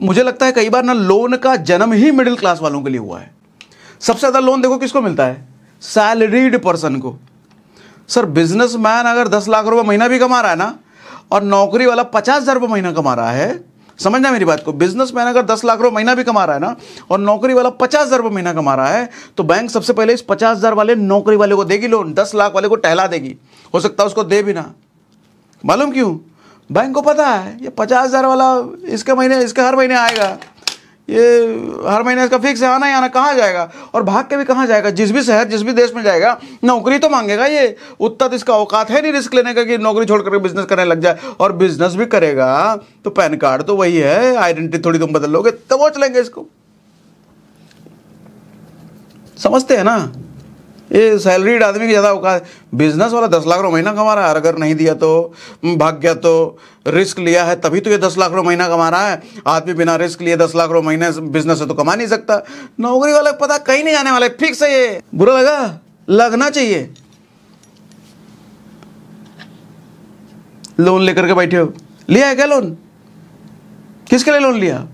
मुझे लगता है कई बार ना लोन का जन्म ही मिडिल क्लास वालों के लिए हुआ है। सबसे ज़्यादा लोन देखो किसको मिलता है? सैलरीड पर्सन को। सर बिजनेसमैन अगर 10 लाख रुपए महीना भी कमा रहा है ना, और नौकरी वाला 50,000 रुपये महीना कमा रहा है, समझना मेरी बात को, बिजनेसमैन अगर 10 लाख रुपए महीना भी कमा रहा है ना, और नौकरी वाला 50,000 रुपये महीना कमा रहा है, तो बैंक सबसे पहले इस 50,000 वाले नौकरी वाले को देगी लोन, 10 लाख वाले को टहला देगी। हो सकता है उसको दे भी ना। मालूम क्यों? बैंक को पता है ये 50,000 वाला इसका हर महीने आएगा, ये हर महीने इसका फिक्स है, आना ही आना, कहाँ जाएगा और भाग के भी कहाँ जाएगा। जिस भी शहर, जिस भी देश में जाएगा नौकरी तो मांगेगा ये। उतना तो इसका औकात है नहीं रिस्क लेने का कि नौकरी छोड़ करके बिजनेस करने लग जाए। और बिजनेस भी करेगा तो पैन कार्ड तो वही है, आइडेंटिटी थोड़ी तुम बदल लोगे तो वो चलेंगे इसको। समझते हैं ना? ये सैलरीड आदमी की ज़्यादा औकात। बिजनेस वाला 10 लाख रुपये महीना कमा रहा है, अगर नहीं दिया तो भाग गया, तो रिस्क लिया है तभी तो ये 10 लाख रुपये महीना कमा रहा है। आदमी बिना रिस्क लिए 10 लाख रुपये महीने बिजनेस से तो कमा नहीं सकता। नौकरी वाला पता कहीं नहीं जाने वाला है, फिक्स है ये। बुरा लगा? लगना चाहिए। लोन लेकर के बैठे हो, लिया है क्या लोन? किसके लिए लोन लिया?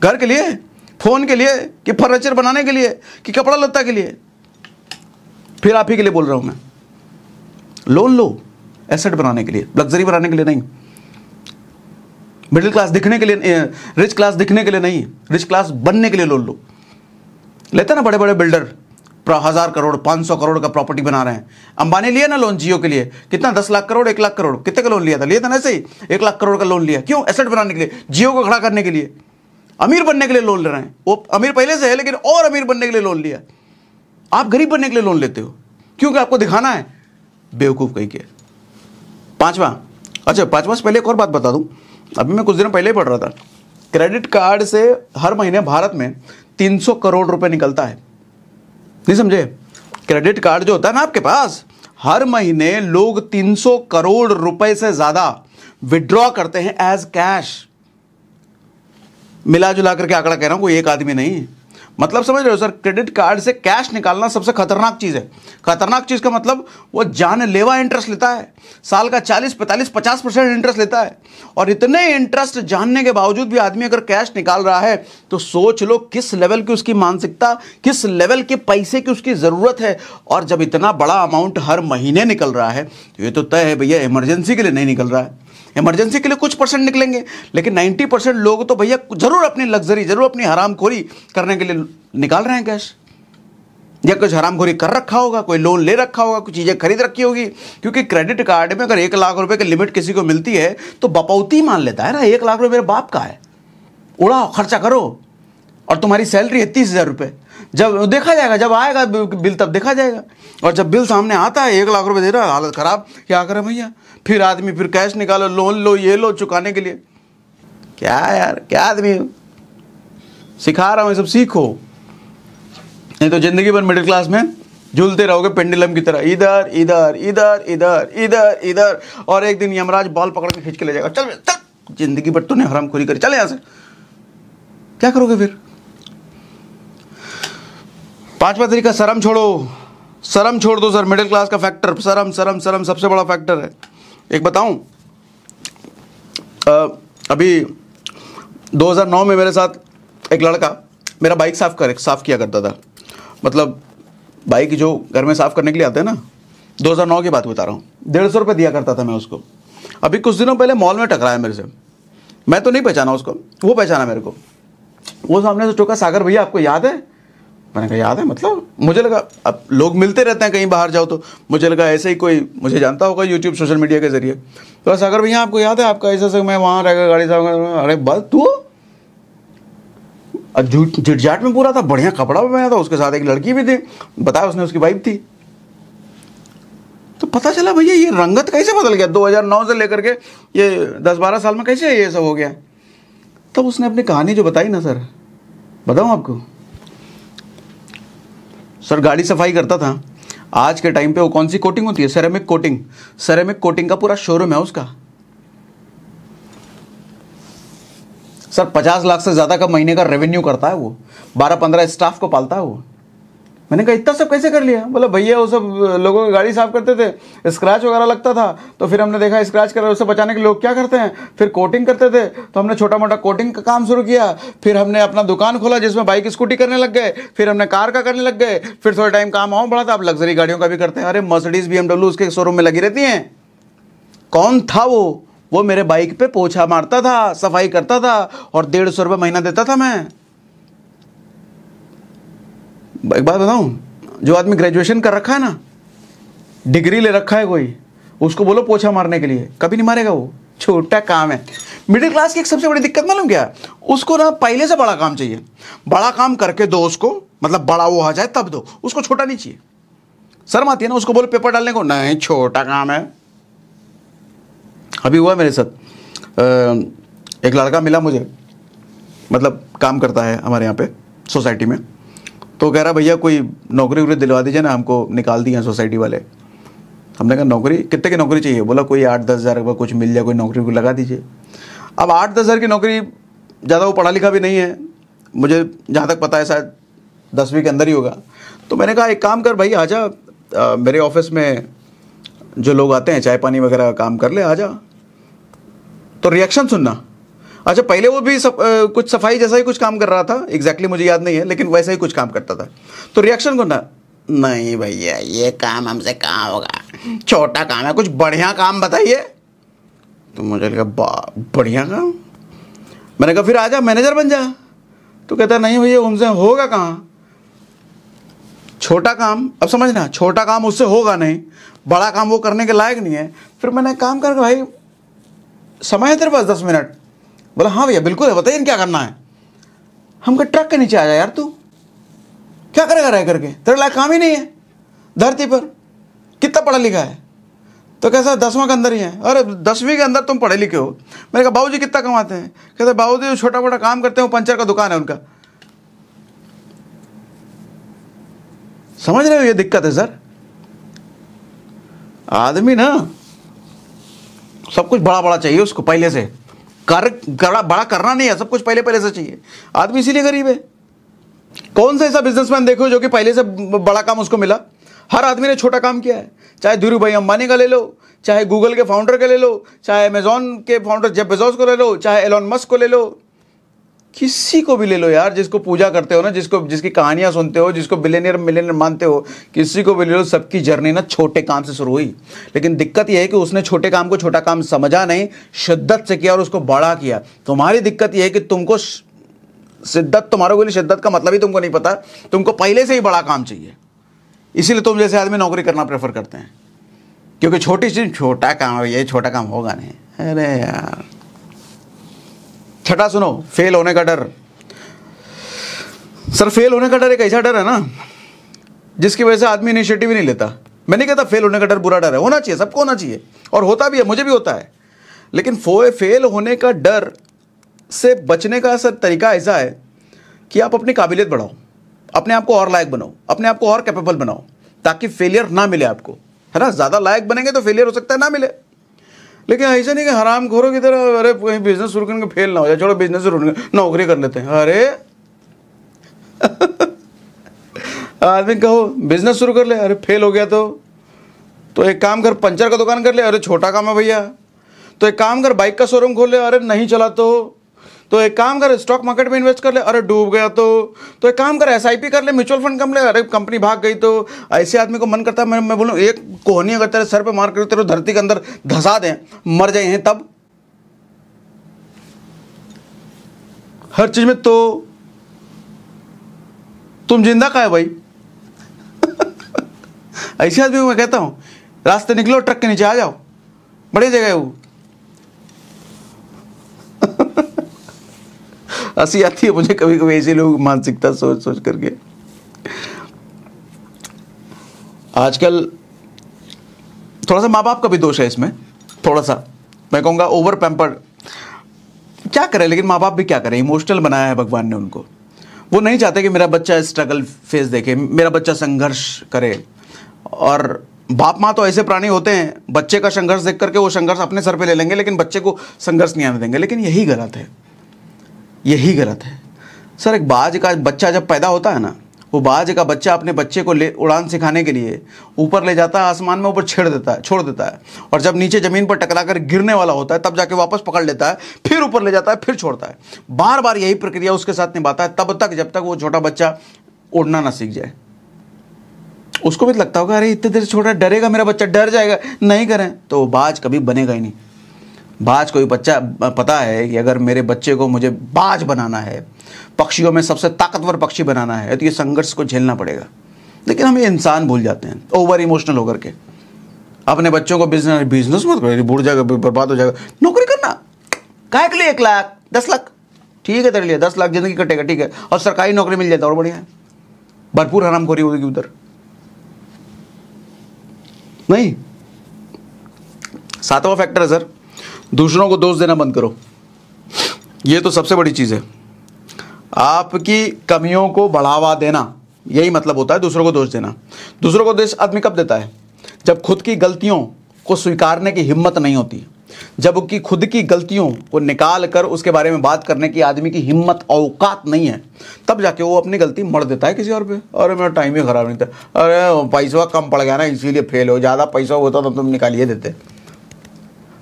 घर के लिए, फोन के लिए, कि फर्नीचर बनाने के लिए, कि कपड़ा लत्ता के लिए? फिर आप ही के लिए बोल रहा हूं मैं, लोन लो एसेट बनाने के लिए, लग्जरी बनाने के लिए नहीं। मिडिल क्लास दिखने के लिए, रिच क्लास दिखने के लिए नहीं, रिच क्लास बनने के लिए लोन लो। लेते ना बड़े बड़े बिल्डर 1000 करोड़ 500 करोड़ का प्रॉपर्टी बना रहे हैं। अंबानी लिया ना लोन जियो के लिए, कितना 10 लाख करोड़ 1 लाख करोड़, कितने का लोन लिया था ना? ऐसे ही 1 लाख करोड़ का लोन लिया। क्यों? एसेट बनाने के लिए, जियो को खड़ा करने के लिए, अमीर बनने के लिए लोन ले रहे हैं। वो अमीर पहले से है लेकिन और अमीर बनने के लिए लोन लिया। आप गरीब बनने के लिए लोन लेते हो क्योंकि आपको दिखाना है, बेवकूफ़ कहीं के। पांचवा से पहले एक और बात बता दूं, अभी मैं कुछ दिनों पहले ही पढ़ रहा था, क्रेडिट कार्ड से हर महीने भारत में 300 करोड़ रुपए निकलता है। नहीं समझे? क्रेडिट कार्ड जो होता है ना आपके पास, हर महीने लोग 300 करोड़ रुपए से ज्यादा विड्रॉ करते हैं एज कैश। मिला जुला करके आंकड़ा कह रहा हूं, कोई एक आदमी नहीं। मतलब समझ रहे हो सर? क्रेडिट कार्ड से कैश निकालना सबसे खतरनाक चीज है। खतरनाक चीज का मतलब वो जानलेवा इंटरेस्ट लेता है, साल का 40, 45, 50% इंटरेस्ट लेता है। और इतने इंटरेस्ट जानने के बावजूद भी आदमी अगर कैश निकाल रहा है तो सोच लो किस लेवल की उसकी मानसिकता, किस लेवल के पैसे की उसकी जरूरत है। और जब इतना बड़ा अमाउंट हर महीने निकल रहा है तो ये तो तय है भैया इमरजेंसी के लिए नहीं निकल रहा है। इमरजेंसी के लिए कुछ परसेंट निकलेंगे, लेकिन 90% लोग तो भैया जरूर अपनी लग्जरी, जरूर अपनी हरामखोरी करने के लिए निकाल रहे हैं कैश। या कुछ हरामखोरी कर रखा होगा, कोई लोन ले रखा होगा, कुछ चीजें खरीद रखी होगी। क्योंकि क्रेडिट कार्ड में अगर 1 लाख रुपए की लिमिट किसी को मिलती है तो बपौती मान लेता है ना, 1 लाख रुपए मेरे बाप का है, उड़ाओ खर्चा करो। और तुम्हारी सैलरी है 30,000 रुपये, जब देखा जाएगा, जब आएगा बिल तब देखा जाएगा। और जब बिल सामने आता है 1 लाख रुपए दे रहा है, हालत खराब, क्या करें भैया? फिर आदमी फिर कैश निकालो, लोन लो, ये लो चुकाने के लिए। क्या यार, क्या आदमी सिखा रहा हूं, ये सब सीखो, नहीं तो जिंदगी भर मिडिल क्लास में झूलते रहोगे पेंडुलम की तरह, इधर इधर इधर इधर इधर इधर। और एक दिन यमराज बाल पकड़ के खींच के ले जाएगा, चल चल, जिंदगी भर तूने हरामखोरी करी, चल यहां से। क्या करोगे फिर? 5वां तरीका, शर्म छोड़ो। शर्म छोड़ दो सर, मिडिल क्लास का फैक्टर शर्म, शर्म शर्म सबसे बड़ा फैक्टर है। एक बताऊं, अभी 2009 में मेरे साथ एक लड़का मेरा बाइक साफ़ किया करता था, मतलब बाइक जो घर में साफ़ करने के लिए आते हैं ना, 2009 की बात बता रहा हूँ, 150 रुपये दिया करता था मैं उसको। अभी कुछ दिनों पहले मॉल में टकराया मेरे से, मैं तो नहीं पहचाना उसको, वो पहचाना मेरे को। वो सामने से टोका, सागर भैया आपको याद है? मैंने कहा याद है मतलब, मुझे लगा अब लोग मिलते रहते हैं कहीं बाहर जाओ तो, मुझे लगा ऐसे ही कोई मुझे जानता होगा यूट्यूब सोशल मीडिया के जरिए। तो सागर भैया आपको याद है, आपका ऐसा मैं वहाँ रह गया गाड़ी साहब। अरे बस तू झिटझाट में पूरा था, बढ़िया कपड़ा भी पहना था, उसके साथ एक लड़की भी थी, बताया उसने उसकी वाइफ थी। तो पता चला भैया ये रंगत कैसे बदल गया, 2009 से लेकर के ये 10-12 साल में कैसे ये सब हो गया। तब उसने अपनी कहानी जो बताई ना सर, बताऊं आपको सर, गाड़ी सफाई करता था। आज के टाइम पे वो कौन सी कोटिंग होती है, सेरेमिक कोटिंग, सेरेमिक कोटिंग का पूरा शोरूम है उसका। सर 50 लाख से ज़्यादा का महीने का रेवेन्यू करता है वो, 12-15 स्टाफ को पालता है वो। मैंने कहा इतना सब कैसे कर लिया? बोला भैया वो सब लोगों की गाड़ी साफ करते थे, स्क्रैच वगैरह लगता था, तो फिर हमने देखा स्क्रैच कर उससे बचाने के लोग क्या करते हैं, फिर कोटिंग करते थे, तो हमने छोटा मोटा कोटिंग का काम शुरू किया। फिर हमने अपना दुकान खोला जिसमें बाइक स्कूटी करने लग गए, फिर हमने कार का करने लग गए, फिर थोड़ा टाइम काम और बढ़ा था, अब लग्जरी गाड़ियों का भी करते हैं। अरे मर्सिडीज BMW उसके शोरूम में लगी रहती हैं। कौन था वो मेरे बाइक पे पोछा मारता था, सफाई करता था, और 150 रुपये महीना देता था मैं। एक बात बताऊं, जो आदमी ग्रेजुएशन कर रखा है ना, डिग्री ले रखा है कोई, उसको बोलो पोछा मारने के लिए, कभी नहीं मारेगा वो, छोटा काम है। मिडिल क्लास की एक सबसे बड़ी दिक्कत मालूम क्या है, उसको ना पहले से बड़ा काम चाहिए, बड़ा काम करके दो उसको, मतलब बड़ा वो आ जाए तब दो उसको, छोटा नहीं चाहिए। शर्म आती है ना उसको, बोलो पेपर डालने को, नहीं छोटा काम है। अभी हुआ मेरे साथ, एक लड़का मिला मुझे, मतलब काम करता है हमारे यहाँ पे सोसाइटी में, तो कह रहा भैया कोई नौकरी वोकरी दिलवा दीजिए ना, हमको निकाल दिए हैं सोसाइटी वाले। हमने कहा नौकरी कितने की नौकरी चाहिए? बोला कोई 8-10 हज़ार का कुछ मिल जाए, कोई नौकरी को लगा दीजिए। अब 8-10 हज़ार की नौकरी, ज़्यादा वो पढ़ा लिखा भी नहीं है, मुझे जहाँ तक पता है शायद 10वीं के अंदर ही होगा। तो मैंने कहा एक काम कर भाई, आजा मेरे ऑफिस में जो लोग आते हैं चाय पानी वगैरह का काम कर ले, आजा। तो रिएक्शन सुनना। अच्छा पहले वो भी कुछ सफाई जैसा ही कुछ काम कर रहा था, एग्जैक्टली मुझे याद नहीं है, लेकिन वैसा ही कुछ काम करता था। तो रिएक्शन करना, नहीं भैया ये काम हमसे कहाँ होगा, छोटा काम है, कुछ बढ़िया काम बताइए। तो मुझे लगा बढ़िया काम। मैंने कहा फिर आजा मैनेजर बन जा। तो कहता नहीं भैया उनसे होगा कहाँ, छोटा काम। अब समझना, छोटा काम उससे होगा नहीं, बड़ा काम वो करने के लायक नहीं है। फिर मैंने काम करके, भाई समय है तेरे पास 10 मिनट? बोला हाँ भैया बिल्कुल है, बताइए क्या करना है। हम कहा ट्रक के नीचे आ जा यार, तू क्या करेगा रह करके, तेरे लायक काम ही नहीं है धरती पर, कितना पढ़ा लिखा है? तो कैसा 10वां के अंदर ही है। अरे 10वीं के अंदर तुम पढ़े लिखे हो। मैंने कहा बाबूजी कितना कमाते हैं? कहते बाबूजी छोटा मोटा काम करते हैं, वो पंचर का दुकान है उनका। समझ रहे हो ये दिक्कत है सर। आदमी ना सब कुछ बड़ा बड़ा चाहिए उसको, पहले से बड़ा करना नहीं है, सब कुछ पहले से चाहिए। आदमी इसीलिए गरीब है। कौन सा ऐसा बिजनेसमैन देखो जो कि पहले से बड़ा काम उसको मिला? हर आदमी ने छोटा काम किया है। चाहे धीरू भाई अंबानी का ले लो, चाहे गूगल के फाउंडर का ले लो, चाहे अमेजॉन के फाउंडर जेफ बेजोस को ले लो, चाहे एलोन मस्क को ले लो, किसी को भी ले लो यार, जिसको पूजा करते हो ना, जिसकी कहानियां सुनते हो, जिसको बिलियनियर मिलियनियर मानते हो, किसी को भी ले लो, सबकी जर्नी ना छोटे काम से शुरू हुई। लेकिन दिक्कत यह है कि उसने छोटे काम को छोटा काम समझा नहीं, शिद्दत से किया और उसको बड़ा किया। तुम्हारी दिक्कत यह है कि तुमको शिद्दत, तुम्हारे को शिद्दत का मतलब ही तुमको नहीं पता, तुमको पहले से ही बड़ा काम चाहिए। इसीलिए तुम जैसे आदमी नौकरी करना प्रेफर करते हैं, क्योंकि छोटी चीज छोटा काम है, ये छोटा काम होगा नहीं। अरे यार छठा सुनो, फेल होने का डर। सर फेल होने का डर एक ऐसा डर है ना जिसकी वजह से आदमी इनिशिएटिव ही नहीं लेता। मैं नहीं कहता फेल होने का डर बुरा डर है, होना चाहिए, सबको होना चाहिए, और होता भी है, मुझे भी होता है। लेकिन फेल होने का डर से बचने का सर तरीका ऐसा है कि आप अपनी काबिलियत बढ़ाओ, अपने आप को और लायक बनाओ, अपने आप को और कैपेबल बनाओ, ताकि फेलियर ना मिले आपको, है ना। ज़्यादा लायक बनेंगे तो फेलियर हो सकता है ना मिले। लेकिन ऐसा नहीं कि हराम खोरों की तरह अरे कहीं बिजनेस शुरू करने फेल ना हो जाए, छोड़ो बिजनेस शुरू करने, नौकरी कर लेते हैं। अरे आदमी कहो बिजनेस शुरू कर ले, अरे फेल हो गया तो एक काम कर पंचर का दुकान कर ले, अरे छोटा काम है भैया। तो एक काम कर बाइक का शोरूम खोल ले, अरे नहीं चला तो तो एक काम कर स्टॉक मार्केट में इन्वेस्ट कर ले, अरे डूब गया तो एक काम कर एसआईपी कर ले, म्यूचुअल फंड कम ले, अरे कंपनी भाग गई। तो ऐसे आदमी को मन करता है मैं बोलूँ एक कोहनी अगर तेरे सर पे मार कर तेरे धरती के अंदर धंसा दें, मर जाए हैं, तब हर चीज में तो तुम जिंदा का है भाई। ऐसे आदमी को मैं कहता हूं रास्ते निकलो, ट्रक के नीचे आ जाओ, बड़ी जगह है वो। हंसी आती है मुझे कभी कभी ऐसे लोग मानसिकता सोच सोच करके। आजकल थोड़ा सा माँ बाप का भी दोष है इसमें, थोड़ा सा मैं कहूँगा ओवर पैम्पर्ड। क्या करें, लेकिन माँ बाप भी क्या करें, इमोशनल बनाया है भगवान ने उनको। वो नहीं चाहते कि मेरा बच्चा स्ट्रगल फेस देखे, मेरा बच्चा संघर्ष करे। और बाप माँ तो ऐसे प्राणी होते हैं, बच्चे का संघर्ष देख करके वो संघर्ष अपने सर पे ले लेंगे, लेकिन बच्चे को संघर्ष नहीं आने देंगे। लेकिन यही गलत है, यही गलत है सर। एक बाज का बच्चा जब पैदा होता है ना, वो बाज का बच्चा अपने बच्चे को ले उड़ान सिखाने के लिए ऊपर ले जाता है, आसमान में ऊपर छोड़ देता है, और जब नीचे ज़मीन पर टकरा कर गिरने वाला होता है तब जाके वापस पकड़ लेता है, फिर ऊपर ले जाता है, फिर छोड़ता है। बार बार यही प्रक्रिया उसके साथ निभाता है तब तक जब तक वो छोटा बच्चा उड़ना ना सीख जाए। उसको भी लगता होगा अरे इतने देर छोटा, डरेगा मेरा बच्चा, डर जाएगा, नहीं करें तो वो बाज कभी बनेगा ही नहीं। बाज कोई बच्चा पता है कि अगर मेरे बच्चे को मुझे बाज बनाना है, पक्षियों में सबसे ताकतवर पक्षी बनाना है, तो ये संघर्ष को झेलना पड़ेगा। लेकिन हम ये इंसान भूल जाते हैं ओवर इमोशनल होकर के। अपने बच्चों को बिजनेस मत करो, बूढ़ जाएगा, बर्बाद हो जाएगा, नौकरी करना काहे के लिए 1 लाख 10 लाख, ठीक है तेरे लिए 10 लाख जिंदगी कटेगा, ठीक है, और सरकारी नौकरी मिल जाता और बढ़िया है, भरपूर हरामखोरी होगी उधर। नहीं, 7वां फैक्टर है सर, दूसरों को दोष देना बंद करो। ये तो सबसे बड़ी चीज है, आपकी कमियों को बढ़ावा देना, यही मतलब होता है दूसरों को दोष देना। दूसरों को दोष आदमी कब देता है? जब खुद की गलतियों को स्वीकारने की हिम्मत नहीं होती, जब कि खुद की गलतियों को निकाल कर उसके बारे में बात करने की आदमी की हिम्मत औकात नहीं है, तब जाके वो अपनी गलती मर देता है किसी और पे। अरे मेरा टाइम ही खराब नहीं था, अरे पैसा कम पड़ गया ना इसीलिए फेल हो, ज़्यादा पैसा होता तो तुम निकालिए देते।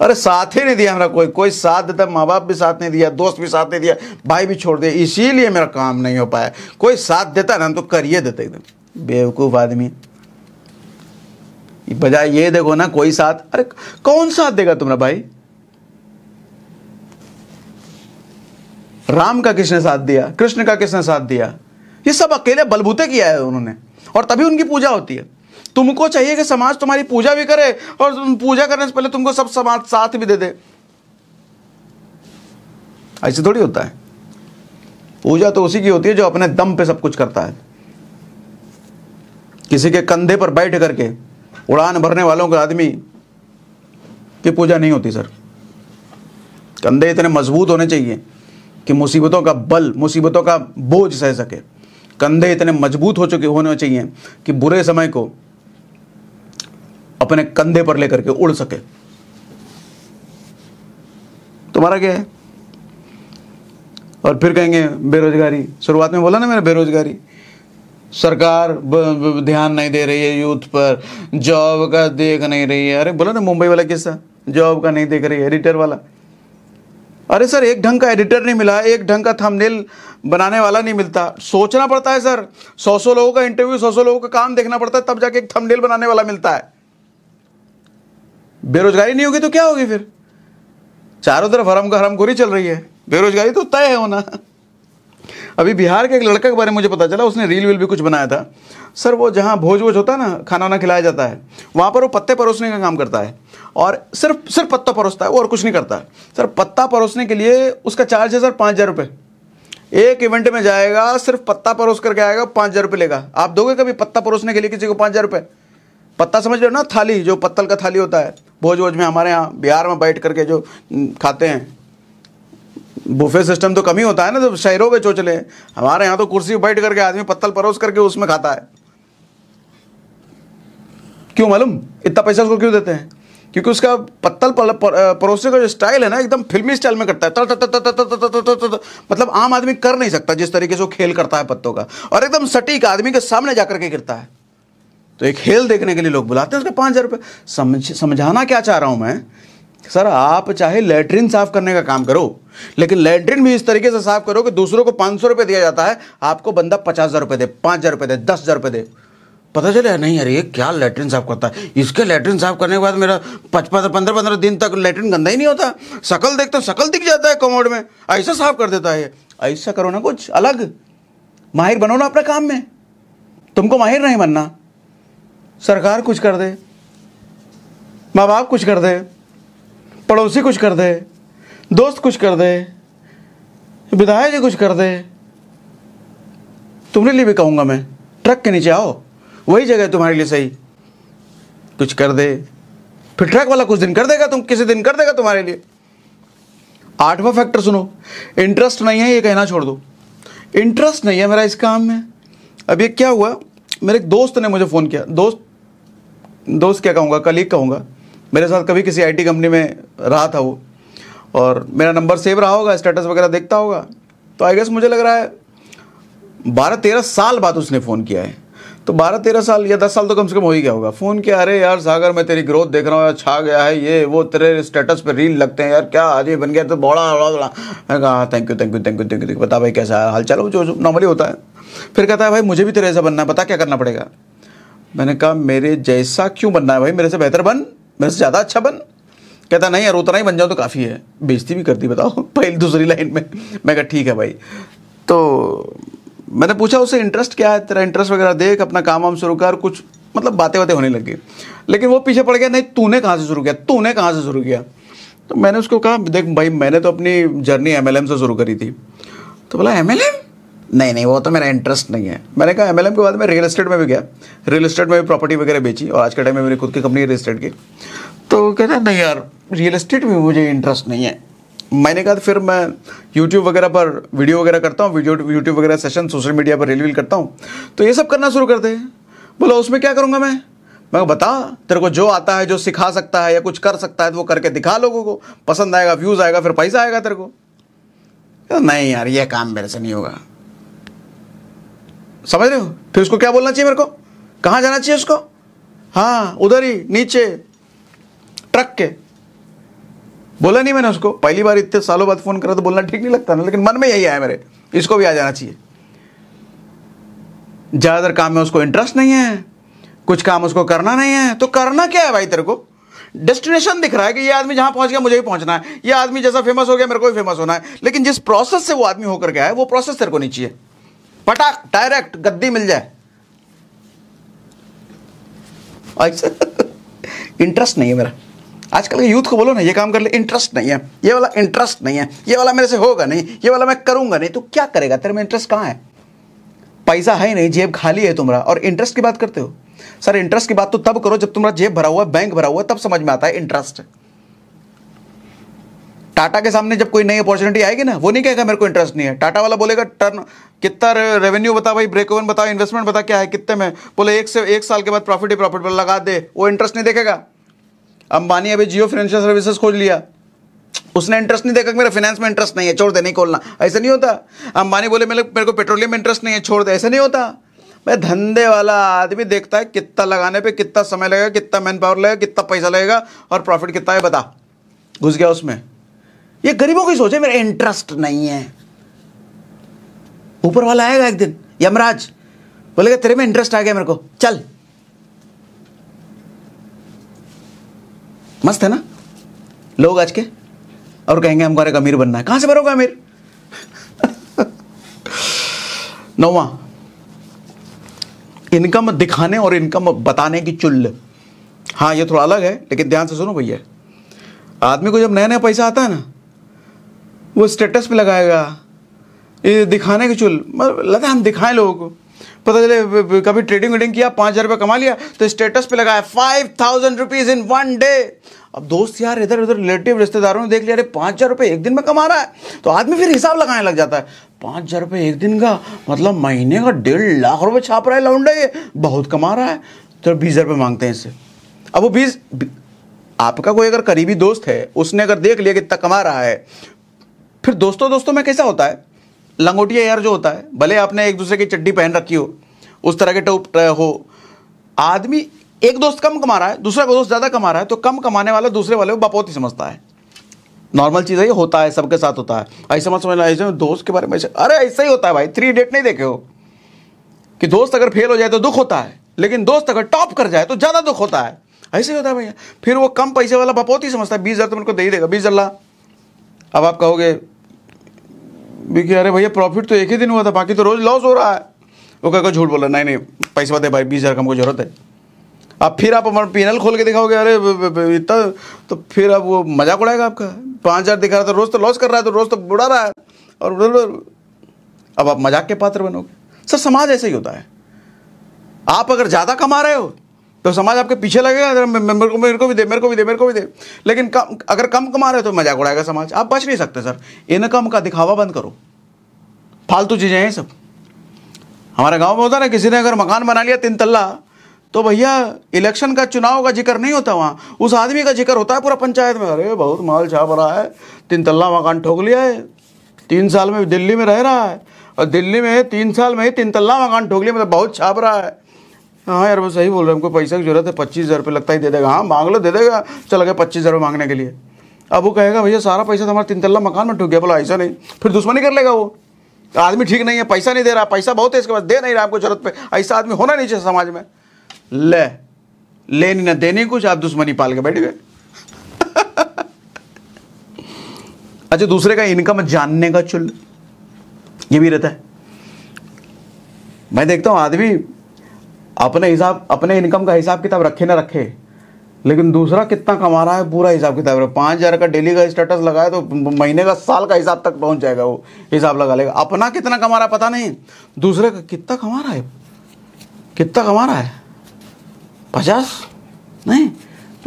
अरे साथ ही नहीं दिया मेरा, कोई साथ देता, माँ बाप भी साथ नहीं दिया, दोस्त भी साथ नहीं दिया, भाई भी छोड़ दिया, इसीलिए मेरा काम नहीं हो पाया। कोई साथ देता ना तो करिए देते। एकदम बेवकूफ़ आदमी, बजाय ये देखो ना कोई साथ, अरे कौन साथ देगा तुम्हारा भाई? राम का किसने साथ दिया, कृष्ण का किसने साथ दिया? ये सब अकेले बलबूते किया है उन्होंने, और तभी उनकी पूजा होती है। तुमको चाहिए कि समाज तुम्हारी पूजा भी करे, और पूजा करने से पहले तुमको सब समाज साथ भी दे दे। ऐसे थोड़ी होता है। पूजा तो उसी की होती है जो अपने दम पे सब कुछ करता है। किसी के कंधे पर बैठ करके उड़ान भरने वालों के आदमी की पूजा नहीं होती सर। कंधे इतने मजबूत होने चाहिए कि मुसीबतों का बल, मुसीबतों का बोझ सह सके। कंधे इतने मजबूत होने चाहिए कि बुरे समय को अपने कंधे पर लेकर के उड़ सके। तुम्हारा क्या है? और फिर कहेंगे बेरोजगारी, शुरुआत में बोला ना मैंने, बेरोजगारी, सरकार ध्यान नहीं दे रही है यूथ पर, जॉब का देख नहीं रही है। अरे बोला ना मुंबई वाला किस्सा, जॉब का नहीं देख रही है, एडिटर वाला। अरे सर एक ढंग का एडिटर नहीं मिला, एक ढंग का थंबनेल बनाने वाला नहीं मिलता, सोचना पड़ता है सर। 100 लोगों का इंटरव्यू, 100 लोगों का काम देखना पड़ता है, तब जाके एक थंबनेल बनाने वाला मिलता है। बेरोजगारी नहीं होगी तो क्या होगी फिर? चारों तरफ हरामखोरी चल रही है, बेरोजगारी तो तय है होना। अभी बिहार के एक लड़का के बारे में मुझे पता चला, उसने रील भी कुछ बनाया था सर। वो जहाँ भोज होता है ना, खाना वाना खिलाया जाता है, वहाँ पर वो पत्ते परोसने का काम करता है, और सिर्फ पत्ता परोसता है, वो और कुछ नहीं करता सर। पत्ता परोसने के लिए उसका चार्ज है सर 5,000 रुपये। एक इवेंट में जाएगा, सिर्फ पत्ता परोस करके आएगा, 5,000 रुपये लेगा। आप दोगे कभी पत्ता परोसने के लिए किसी को 5,000 रुपये? पत्ता समझ रहे हो ना, थाली, जो पत्तल का थाली होता है भोज में, हमारे यहाँ बिहार में बैठ करके जो खाते हैं। बुफे सिस्टम तो कम ही होता है ना, तो शहरों में चोचले। हमारे यहाँ तो कुर्सी बैठ करके आदमी पत्तल परोस करके उसमें खाता है। क्यों मालूम? इतना पैसा उसको क्यों देते हैं? क्योंकि उसका पत्तल परोसने का जो स्टाइल है ना, एकदम फिल्मी स्टाइल में करता है। मतलब आम आदमी कर नहीं सकता जिस तरीके से वो खेल करता है पत्तों का, और एकदम सटीक आदमी के सामने जाकर के गिरता है। तो एक खेल देखने के लिए लोग बुलाते हैं, उसका 5,000 रुपये। समझाना क्या चाह रहा हूं मैं सर, आप चाहे लेटरिन साफ करने का काम करो, लेकिन लैट्रिन भी इस तरीके से साफ करो कि दूसरों को 500 रुपये दिया जाता है, आपको बंदा 50,000 रुपये दे, 5,000 रुपये दे, 10,000 रुपये दे। पता चले नहीं यार ये क्या लैट्रिन साफ करता है, इसके लैट्रिन साफ करने के बाद मेरा 15 दिन तक लैट्रिन गंदा ही नहीं होता, शकल देखते हो शकल दिख जाता है कमोड में, ऐसा साफ कर देता है। ऐसा करो ना, कुछ अलग, माहिर बनो ना अपने काम में। तुमको माहिर नहीं बनना, सरकार कुछ कर दे, माँ बाप कुछ कर दे, पड़ोसी कुछ कर दे, दोस्त कुछ कर दे, विधायक जी कुछ कर दे, तुम्हारे लिए भी कहूँगा मैं, ट्रक के नीचे आओ, वही जगह है तुम्हारे लिए सही। कुछ कर दे, फिर ट्रक वाला कुछ दिन कर देगा, तुम किसी दिन कर देगा तुम्हारे लिए। 8वां फैक्टर सुनो, इंटरेस्ट नहीं है, ये कहना छोड़ दो। इंटरेस्ट नहीं है मेरा इस काम में। अब ये क्या हुआ, मेरे एक दोस्त ने मुझे फ़ोन किया, दोस्त क्या कहूँगा, कलीग कहूँगा, मेरे साथ कभी किसी आईटी कंपनी में रहा था वो, और मेरा नंबर सेव रहा होगा, स्टेटस वगैरह देखता होगा, तो आई गेस मुझे लग रहा है 12-13 साल बाद उसने फ़ोन किया है। तो 12-13 साल या 10 साल तो कम से कम हो ही गया होगा। फ़ोन किया, अरे यार सागर मैं तेरी ग्रोथ देख रहा हूँ यार, छा गया है ये वो, तेरे स्टेटस पे रील लगते हैं यार, क्या आदमी बन गया तो बड़ा बड़ा। मैं कहा थैंक यू, बता भाई कैसा है हाल चाल, जो नॉर्मली होता है। फिर कहता है भाई मुझे भी तेरे ऐसा बनना है, बता क्या करना पड़ेगा। मैंने कहा मेरे जैसा क्यों बनना है भाई, मेरे से बेहतर बन, मेरे से ज़्यादा अच्छा बन। कहता नहीं यार उतना ही बन जाओ तो काफ़ी है। बेइज्जती भी कर दी बताओ पहली दूसरी लाइन में। मैं कहा ठीक है भाई। तो मैंने पूछा उससे इंटरेस्ट क्या है तेरा, इंटरेस्ट वगैरह देख, अपना काम वाम शुरू कर, कुछ मतलब बातें होने लगी। लेकिन वो पीछे पड़ गया, नहीं तूने कहाँ से शुरू किया। तो मैंने उसको कहा देख भाई मैंने तो अपनी जर्नी MLM से शुरू करी थी। तो बोला MLM, नहीं वो तो मेरा इंटरेस्ट नहीं है। मैंने कहा MLM के बाद मैं रियल एस्टेट में भी गया, रियल एस्टेट में भी प्रॉपर्टी वगैरह बेची, और आज के टाइम में मेरी खुद की कंपनी है रियल एस्टेट की। तो कहता नहीं यार रियल एस्टेट में मुझे इंटरेस्ट नहीं है। मैंने कहा फिर मैं यूट्यूब वगैरह पर वीडियो वगैरह करता हूँ, यूट्यूब वगैरह सेशन सोशल मीडिया पर रील करता हूँ, तो ये सब करना शुरू कर दे। बोला उसमें क्या करूँगा मैं बता, तेरे को जो आता है, जो सिखा सकता है या कुछ कर सकता है तो वो करके दिखा, लोगों को पसंद आएगा, व्यूज़ आएगा, फिर पैसा आएगा तेरे को। नहीं यार ये काम मेरे से नहीं होगा, समझ रहे हो। फिर उसको क्या बोलना चाहिए मेरे को, कहाँ जाना चाहिए उसको, हाँ उधर ही नीचे ट्रक के। बोला नहीं मैंने उसको, पहली बार इतने सालों बाद फोन करा तो बोलना ठीक नहीं लगता ना, लेकिन मन में यही आया मेरे, इसको भी आ जाना चाहिए। ज़्यादातर काम में उसको इंटरेस्ट नहीं है, कुछ काम उसको करना नहीं है, तो करना क्या है भाई, तेरे को डेस्टिनेशन दिख रहा है कि ये आदमी जहां पहुंच गया मुझे भी पहुंचना है, ये आदमी जैसा फेमस हो गया मेरे को भी फेमस होना है, लेकिन जिस प्रोसेस से वो आदमी होकर गया है वो प्रोसेस तेरे को नहीं चाहिए। पटाक डायरेक्ट गद्दी मिल जाए ऐसा इंटरेस्ट नहीं है मेरा। आजकल के यूथ को बोलो ना ये काम कर ले, इंटरेस्ट नहीं है, ये वाला इंटरेस्ट नहीं है, ये वाला मेरे से होगा नहीं, ये वाला मैं करूंगा नहीं। तो क्या करेगा, तेरे में इंटरेस्ट कहाँ है, पैसा है नहीं, जेब खाली है तुम्हारा, और इंटरेस्ट की बात करते हो। सर इंटरेस्ट की बात तो तब करो जब तुम्हारा जेब भरा हुआ है, बैंक भरा हुआ है, तब समझ में आता है इंटरेस्ट। टाटा के सामने जब कोई नई अपॉर्चुनिटी आएगी ना, वो नहीं कहेगा मेरे को इंटरेस्ट नहीं है। टाटा वाला बोलेगा टर्न कितना रेवेन्यू बता भाई, ब्रेक इवन बताओ, इन्वेस्टमेंट बता क्या है कितने में, बोले 1 साल के बाद प्रॉफिट ही प्रॉफिट लगा दे, वो इंटरेस्ट नहीं देखेगा। अंबानी अभी जियो फाइनेंशियल सर्विसेज खोल लिया, उसने इंटरेस्ट नहीं देखा, मेरा फाइनेंस में इंटरेस्ट नहीं है, छोड़ दे, नहीं खोलना, ऐसा नहीं होता। अंबानी बोले मेरे को पेट्रोलियम में इंटरेस्ट नहीं है, छोड़ दे, ऐसा नहीं होता। भाई धंधे वाला आदमी देखता है कितना लगाने पे कितना समय लगेगा, कितना मैन पावर लगेगा, कितना पैसा लगेगा, और प्रॉफिट कितना है बता, घुस गया उसमें। ये गरीबों की सोच है, मेरा इंटरेस्ट नहीं है। ऊपर वाला आएगा एक दिन, यमराज बोलेगा तेरे में इंटरेस्ट आ गया मेरे को, चल। मस्त है ना लोग आज के, और कहेंगे हमारे अमीर बनना है। कहां से बनोगे अमीर 9वां, इनकम दिखाने और इनकम बताने की चुल्ल। हाँ ये थोड़ा अलग है, लेकिन ध्यान से सुनो भैया। आदमी को जब नया नया पैसा आता है ना, वो स्टेटस पे लगाएगा, ये दिखाने की चुल, लगता है हम दिखाएं लोगों को। पता चले कभी ट्रेडिंग वेडिंग किया, 5,000 रुपये कमा लिया, तो स्टेटस पे लगाया 5,000 रुपीज़ इन 1 डे। अब दोस्त यार इधर उधर रिलेटिव रिश्तेदारों ने देख लिया, अरे 5,000 रुपये एक दिन में कमा रहा है, तो आदमी फिर हिसाब लगाने लग जाता है। 5,000 रुपये एक दिन का मतलब महीने का 1.5 लाख रुपये छाप रहा है लौंडा, ये बहुत कमा रहा है। तो 20,000 रुपये मांगते हैं इससे। अब वो 20, आपका कोई अगर करीबी दोस्त है, उसने अगर देख लिया कितना कमा रहा है, फिर दोस्तों में कैसा होता है, लंगोटिया यार जो होता है, भले आपने एक दूसरे की चड्डी पहन रखी हो, उस तरह के टॉप हो, आदमी एक दोस्त कम कमा रहा है, दूसरा दोस्त ज़्यादा कमा रहा है, तो कम कमाने वाला दूसरे वाले को बपौती समझता है। नॉर्मल चीज़ है, ये होता है, सबके साथ होता है। ऐसे मत समझना ऐसे दोस्त के बारे में अरे ऐसा ही होता है भाई। 3 इडियट नहीं देखे हो कि दोस्त अगर फेल हो जाए तो दुख होता है, लेकिन दोस्त अगर टॉप कर जाए तो ज़्यादा दुख होता है। ऐसे ही होता है भैया। फिर वो कम पैसे वाला बपौती समझता है, 20,000 तो मेरे को दे ही देगा, 20,000 ला। अब आप कहोगे कि अरे भैया प्रॉफिट तो एक ही दिन हुआ था, बाकी तो रोज लॉस हो रहा है। वो कहेगा झूठ बोला, नहीं पैसे बात है भाई, 20,000 का हमको जरूरत है। अब फिर आप हमारा पीएनएल खोल के दिखाओगे अरे इतना, तो फिर अब वो मजाक उड़ाएगा आपका। 5,000 दिखा रहा था, रोज तो लॉस कर रहा है, तो रोज तो बुढ़ा रहा है, और अब आप मजाक के पात्र बनोगे। सर समाज ऐसे ही होता है। आप अगर ज़्यादा कमा रहे हो तो समाज आपके पीछे लगेगा, मेरे को भी दे, मेरे को भी दे, मेरे को भी दे। लेकिन अगर कम कमा रहे हो तो मजाक उड़ाएगा समाज। आप बच नहीं सकते सर। इनकम का दिखावा बंद करो, फालतू चीज़ें हैं सब। हमारे गांव में होता ना, किसी ने अगर मकान बना लिया 3 तल्ला, तो भैया इलेक्शन का, चुनाव का जिक्र नहीं होता वहाँ, उस आदमी का जिक्र होता है पूरा पंचायत में। अरे बहुत माल छाप रहा है, 3 तल्ला मकान ठोक लिया है, 3 साल में दिल्ली में रह रहा है, और दिल्ली में 3 साल में ही 3 तल्ला मकान ठोक लिया, मतलब बहुत छाप रहा है। हाँ यार वो सही बोल रहे हैं, हमको पैसे की जरूरत है, 25,000 रुपये लगता ही दे देगा। हाँ मांग लो, दे देगा। चल गए 25,000 रुपये मांगने के लिए। अब वो कहेगा भैया सारा पैसा तो हमारा 3 तल्ला मकान में ठोक गया। बोला ऐसा नहीं, फिर दुश्मनी कर लेगा वो। आदमी ठीक नहीं है, पैसा नहीं दे रहा, पैसा बहुत है इसके पास, दे नहीं रहा आपको जरूरत पे। ऐसा आदमी होना नहीं चाहिए समाज में। लेनी ना देनी कुछ, आप दुश्मनी पाल के बैठ गए। अच्छा, दूसरे का इनकम जानने का चुल, ये भी रहता है। मैं देखता हूं आदमी अपने इनकम का हिसाब किताब रखे ना रखे, लेकिन दूसरा कितना कमा रहा है पूरा हिसाब किताब। 5,000 का डेली का स्टेटस लगाए तो महीने का, साल का हिसाब तक पहुंच जाएगा, वो हिसाब लगा लेगा। अपना कितना कमा रहा है पता नहीं, दूसरे का कितना कमा रहा है, कितना कमा रहा है। 50 नहीं,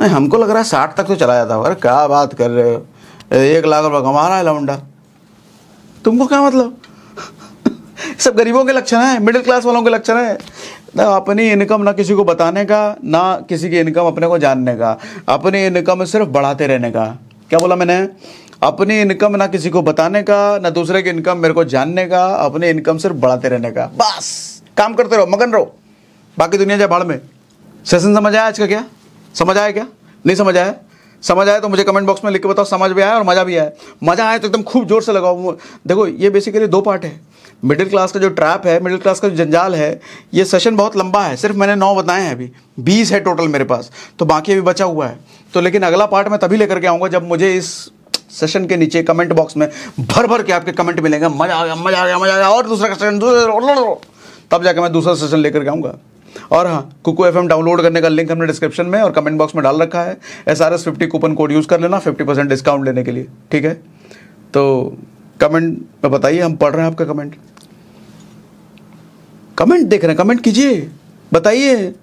हमको लग रहा है 60 तक तो चला जाता है। अरे क्या बात कर रहे हो, 1 लाख रुपये कमा रहा है लौंडा, तुमको क्या मतलब। सब गरीबों के लक्षण है, मिडिल क्लास वालों के लक्षण है ना। अपनी इनकम ना किसी को बताने का, ना किसी की इनकम अपने को जानने का, अपनी इनकम सिर्फ बढ़ाते रहने का। क्या बोला मैंने, अपनी इनकम ना किसी को बताने का, ना दूसरे की इनकम मेरे को जानने का, अपनी इनकम सिर्फ बढ़ाते रहने का। बस काम करते रहो, मगन रहो, बाकी दुनिया जाए भाड़ में। सेशन समझ आया आज का? क्या समझ आया, क्या नहीं समझ आया? समझ आया तो मुझे कमेंट बॉक्स में लिख के बताओ समझ भी आया और मज़ा भी आया। मज़ा आया तो एकदम खूब जोर से लगाओ। देखो ये बेसिकली 2 पार्ट है। मिडिल क्लास का जो ट्रैप है, मिडिल क्लास का जो जंजाल है, ये सेशन बहुत लंबा है। सिर्फ मैंने 9 बताए हैं, अभी 20 है टोटल मेरे पास, तो बाकी अभी बचा हुआ है। तो लेकिन अगला पार्ट मैं तभी लेकर के आऊँगा जब मुझे इस सेशन के नीचे कमेंट बॉक्स में भर भर के आपके कमेंट मिलेंगे, मज़ा आ गया, मज़ा आ गया, मज़ा आ गया, और दूसरा सेशन, तब जाकर मैं दूसरा सेशन लेकर के आऊँगा। और हाँ, कुकू FM डाउनलोड करने का लिंक हमने डिस्क्रिप्शन में और कमेंट बॉक्स में डाल रखा है। SRS 50 कूपन कोड यूज़ कर लेना 50% डिस्काउंट लेने के लिए, ठीक है। तो कमेंट में बताइए, हम पढ़ रहे हैं आपका कमेंट। कमेंट देख रहे हैं, कमेंट कीजिए, बताइए।